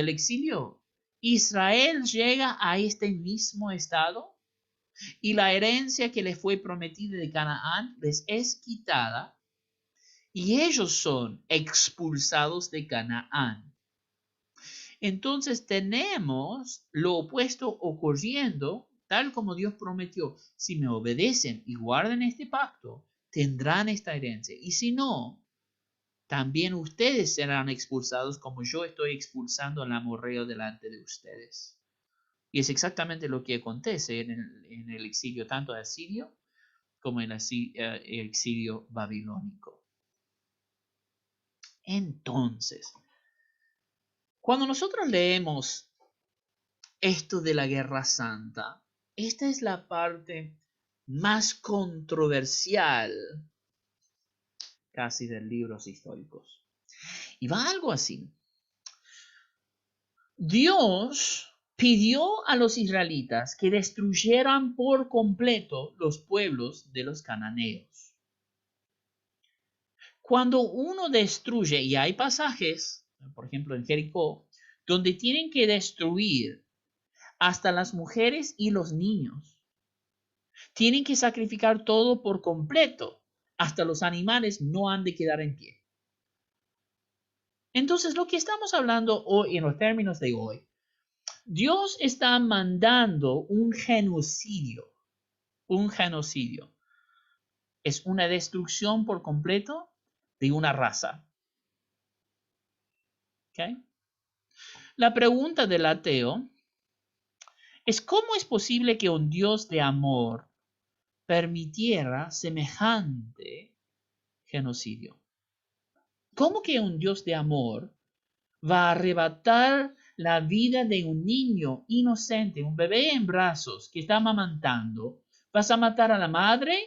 exilio, Israel llega a este mismo estado y la herencia que les fue prometida de Canaán les es quitada y ellos son expulsados de Canaán. Entonces tenemos lo opuesto ocurriendo, tal como Dios prometió. Si me obedecen y guardan este pacto, tendrán esta herencia. Y si no, también ustedes serán expulsados como yo estoy expulsando al amorreo delante de ustedes. Y es exactamente lo que acontece en el exilio tanto asirio como en el exilio babilónico. Entonces, cuando nosotros leemos esto de la Guerra Santa, esta es la parte más controversial casi de libros históricos. Y va algo así. Dios pidió a los israelitas que destruyeran por completo los pueblos de los cananeos. Cuando uno destruye, y hay pasajes, por ejemplo en Jericó, donde tienen que destruir hasta las mujeres y los niños. Tienen que sacrificar todo por completo. Hasta los animales no han de quedar en pie. Entonces, lo que estamos hablando hoy, en los términos de hoy, Dios está mandando un genocidio. Un genocidio es una destrucción por completo de una raza. ¿Okay? La pregunta del ateo es: ¿cómo es posible que un Dios de amor permitiera semejante genocidio? ¿Cómo que un Dios de amor va a arrebatar la vida de un niño inocente, un bebé en brazos que está amamantando? Vas a matar a la madre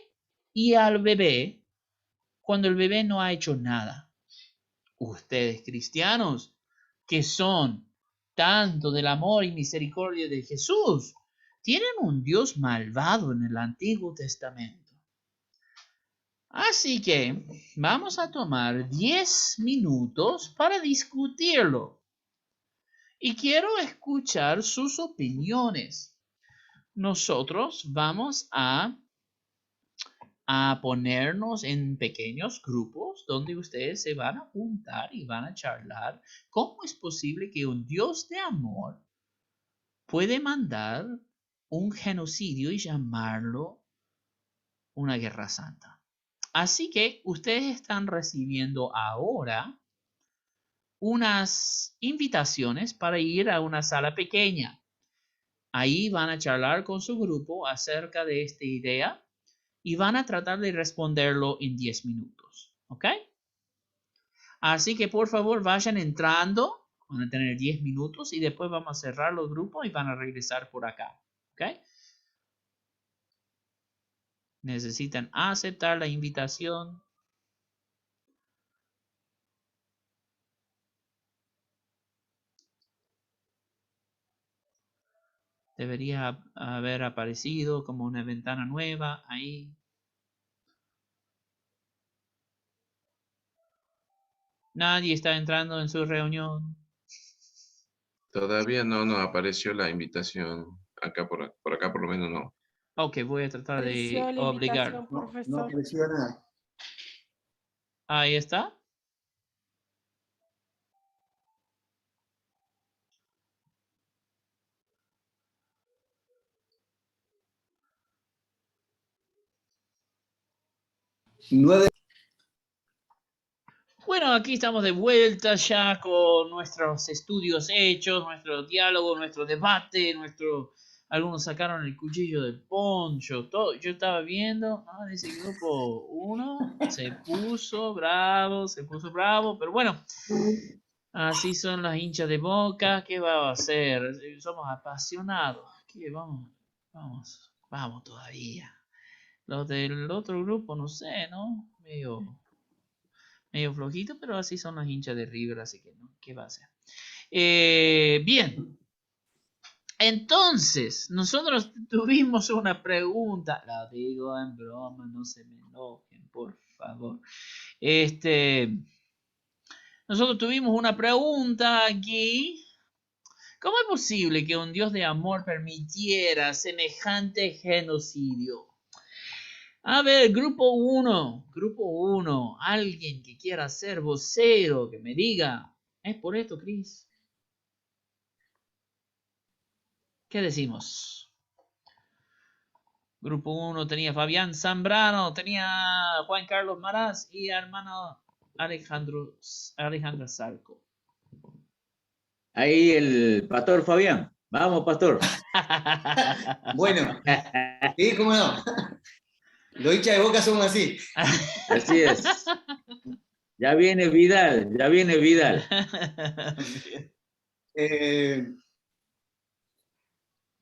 y al bebé cuando el bebé no ha hecho nada. Ustedes cristianos, que son tanto del amor y misericordia de Jesús, tienen un Dios malvado en el Antiguo Testamento. Así que vamos a tomar 10 minutos para discutirlo. Y quiero escuchar sus opiniones. Nosotros vamos a ponernos en pequeños grupos donde ustedes se van a juntar y van a charlar. ¿Cómo es posible que un Dios de amor puede mandar un genocidio y llamarlo una guerra santa? Así que ustedes están recibiendo ahora unas invitaciones para ir a una sala pequeña. Ahí van a charlar con su grupo acerca de esta idea y van a tratar de responderlo en 10 minutos. ¿Ok? Así que por favor vayan entrando. Van a tener 10 minutos y después vamos a cerrar los grupos y van a regresar por acá. ¿Ok? Necesitan aceptar la invitación. Debería haber aparecido como una ventana nueva ahí. Nadie está entrando en su reunión. Todavía no nos apareció la invitación. Acá por acá por lo menos no. Ok, voy a tratar Apareció de la obligar. invitación, No profesor. apareció nada. Ahí está. Bueno, aquí estamos de vuelta ya con nuestros estudios hechos, nuestro diálogo, nuestro debate, nuestro Algunos sacaron el cuchillo del poncho. Todo. Yo estaba viendo, ese grupo 1 se puso bravo, pero bueno, así son las hinchas de Boca. ¿Qué va a hacer? Somos apasionados. ¿Qué? Vamos todavía. Los del otro grupo, no sé, ¿no? Medio flojito, pero así son las hinchas de River, así que no, ¿qué va a hacer? Bien. Entonces, nosotros tuvimos una pregunta. La digo en broma, no se me enojen, por favor. Nosotros tuvimos una pregunta aquí. ¿Cómo es posible que un Dios de amor permitiera semejante genocidio? A ver, grupo 1, alguien que quiera ser vocero, que me diga, ¿es por esto, Cris? ¿Qué decimos? Grupo 1 tenía Fabián Zambrano, tenía Juan Carlos Maraz y hermano Alejandra Zarco. Ahí el pastor Fabián. Vamos, pastor. Bueno, sí, cómo no. Los hinchas de Boca somos así. Así es. Ya viene Vidal, ya viene Vidal.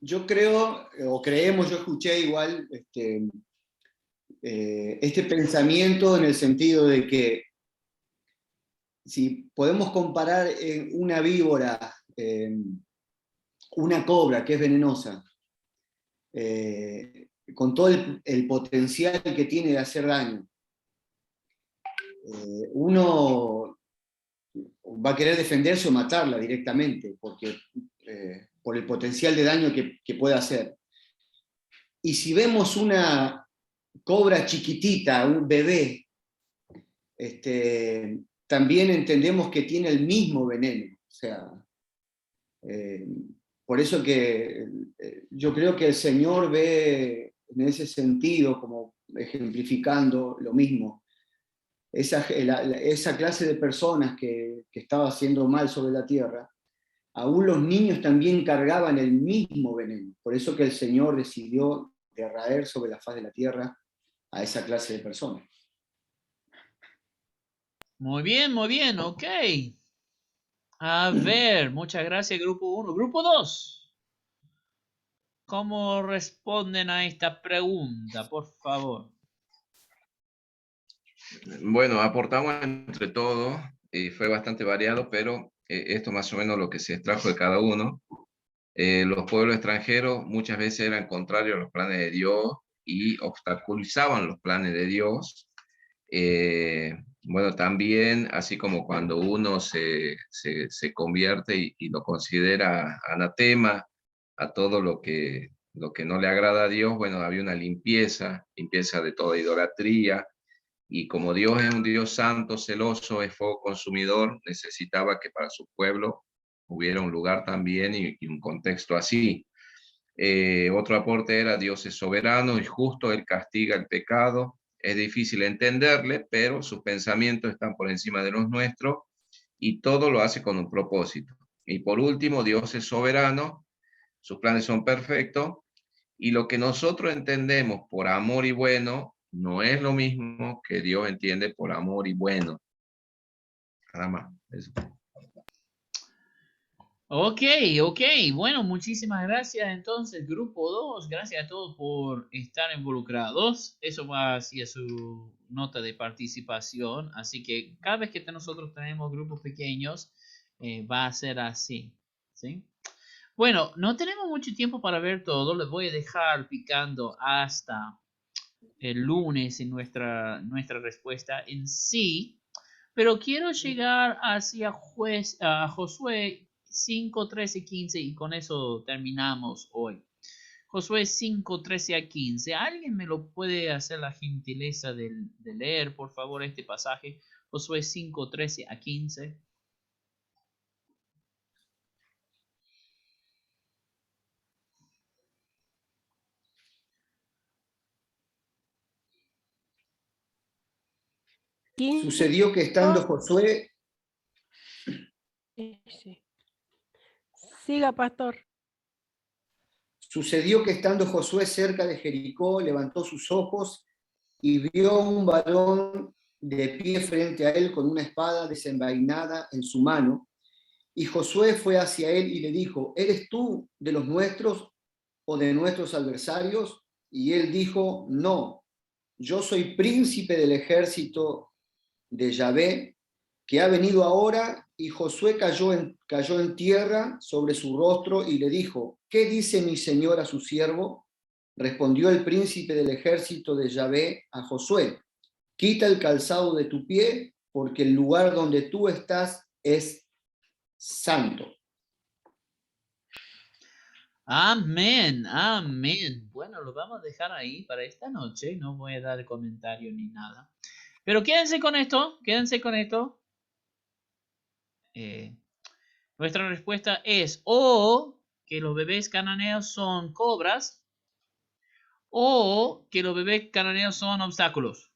Yo creo, o creemos, yo escuché igual este pensamiento en el sentido de que si podemos comparar una víbora, una cobra que es venenosa, con todo el potencial que tiene de hacer daño, uno va a querer defenderse o matarla directamente, porque, por el potencial de daño que puede hacer. Y si vemos una cobra chiquitita, un bebé, también entendemos que tiene el mismo veneno. O sea, por eso que yo creo que el Señor ve en ese sentido, como ejemplificando lo mismo, esa clase de personas que estaba haciendo mal sobre la tierra, aún los niños también cargaban el mismo veneno. Por eso que el Señor decidió derraer sobre la faz de la tierra a esa clase de personas. Muy bien, ok. A ver, muchas gracias, grupo 1. Grupo 2. ¿Cómo responden a esta pregunta, por favor? Bueno, aportamos entre todos y fue bastante variado, pero esto más o menos lo que se extrajo de cada uno. Los pueblos extranjeros muchas veces eran contrarios a los planes de Dios y obstaculizaban los planes de Dios. Bueno, también, así como cuando uno se convierte y lo considera anatema a todo lo que no le agrada a Dios, bueno, había una limpieza de toda idolatría, y como Dios es un Dios santo, celoso, es fuego consumidor, necesitaba que para su pueblo hubiera un lugar también y un contexto así. Otro aporte era: Dios es soberano y justo, Él castiga el pecado. Es difícil entenderle, pero sus pensamientos están por encima de los nuestros y todo lo hace con un propósito. Y por último, Dios es soberano, sus planes son perfectos y lo que nosotros entendemos por amor y bueno no es lo mismo que Dios entiende por amor y bueno. Nada más. Eso. Ok. Bueno, muchísimas gracias entonces, grupo 2. Gracias a todos por estar involucrados. Eso va hacia su nota de participación. Así que cada vez que nosotros tenemos grupos pequeños, va a ser así. ¿Sí? Bueno, no tenemos mucho tiempo para ver todo. Les voy a dejar picando hasta el lunes en nuestra respuesta en sí. Pero quiero llegar hacia Josué 5, 13, 15 y con eso terminamos hoy. Josué 5, 13 a 15. ¿Alguien me lo puede hacer la gentileza de leer, por favor, este pasaje? Josué 5, 13 a 15. Sucedió que estando Josué... Sí. Siga, pastor. Sucedió que estando Josué cerca de Jericó, levantó sus ojos y vio un varón de pie frente a él con una espada desenvainada en su mano. Y Josué fue hacia él y le dijo, ¿eres tú de los nuestros o de nuestros adversarios? Y él dijo, no, yo soy príncipe del ejército de Yahvé, que ha venido ahora. Y Josué cayó en tierra sobre su rostro y le dijo, ¿qué dice mi señor a su siervo? Respondió el príncipe del ejército de Yahvé a Josué, quita el calzado de tu pie, porque el lugar donde tú estás es santo. Amén, amén. Bueno, lo vamos a dejar ahí para esta noche. No voy a dar comentario ni nada. Pero quédense con esto, quédense con esto. Nuestra respuesta es o que los bebés cananeos son cobras o que los bebés cananeos son obstáculos.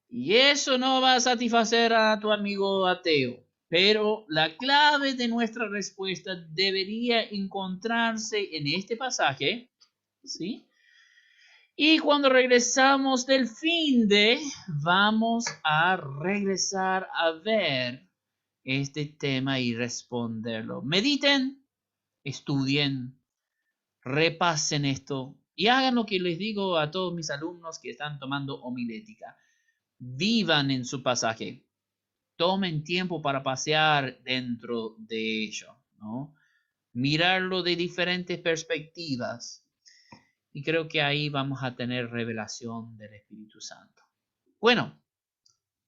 Y eso no va a satisfacer a tu amigo ateo. Pero la clave de nuestra respuesta debería encontrarse en este pasaje, ¿sí? Y cuando regresamos del finde, vamos a regresar a ver este tema y responderlo. Mediten, estudien, repasen esto y hagan lo que les digo a todos mis alumnos que están tomando homilética. Vivan en su pasaje. Tomen tiempo para pasear dentro de ello, ¿no? Mirarlo de diferentes perspectivas. Y creo que ahí vamos a tener revelación del Espíritu Santo. Bueno,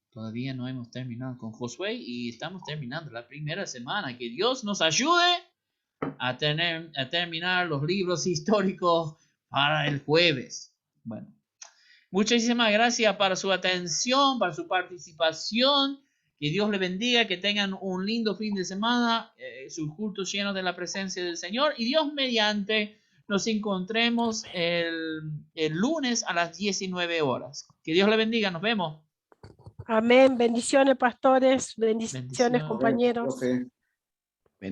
todavía no hemos terminado con Josué y estamos terminando la primera semana. Que Dios nos ayude a terminar los libros históricos para el jueves. Bueno, muchísimas gracias para su atención, para su participación. Que Dios le bendiga, que tengan un lindo fin de semana, sus cultos llenos de la presencia del Señor. Y Dios mediante, nos encontremos el lunes a las 19 horas. Que Dios le bendiga, nos vemos. Amén. Bendiciones, pastores. Bendiciones, compañeros. Profe.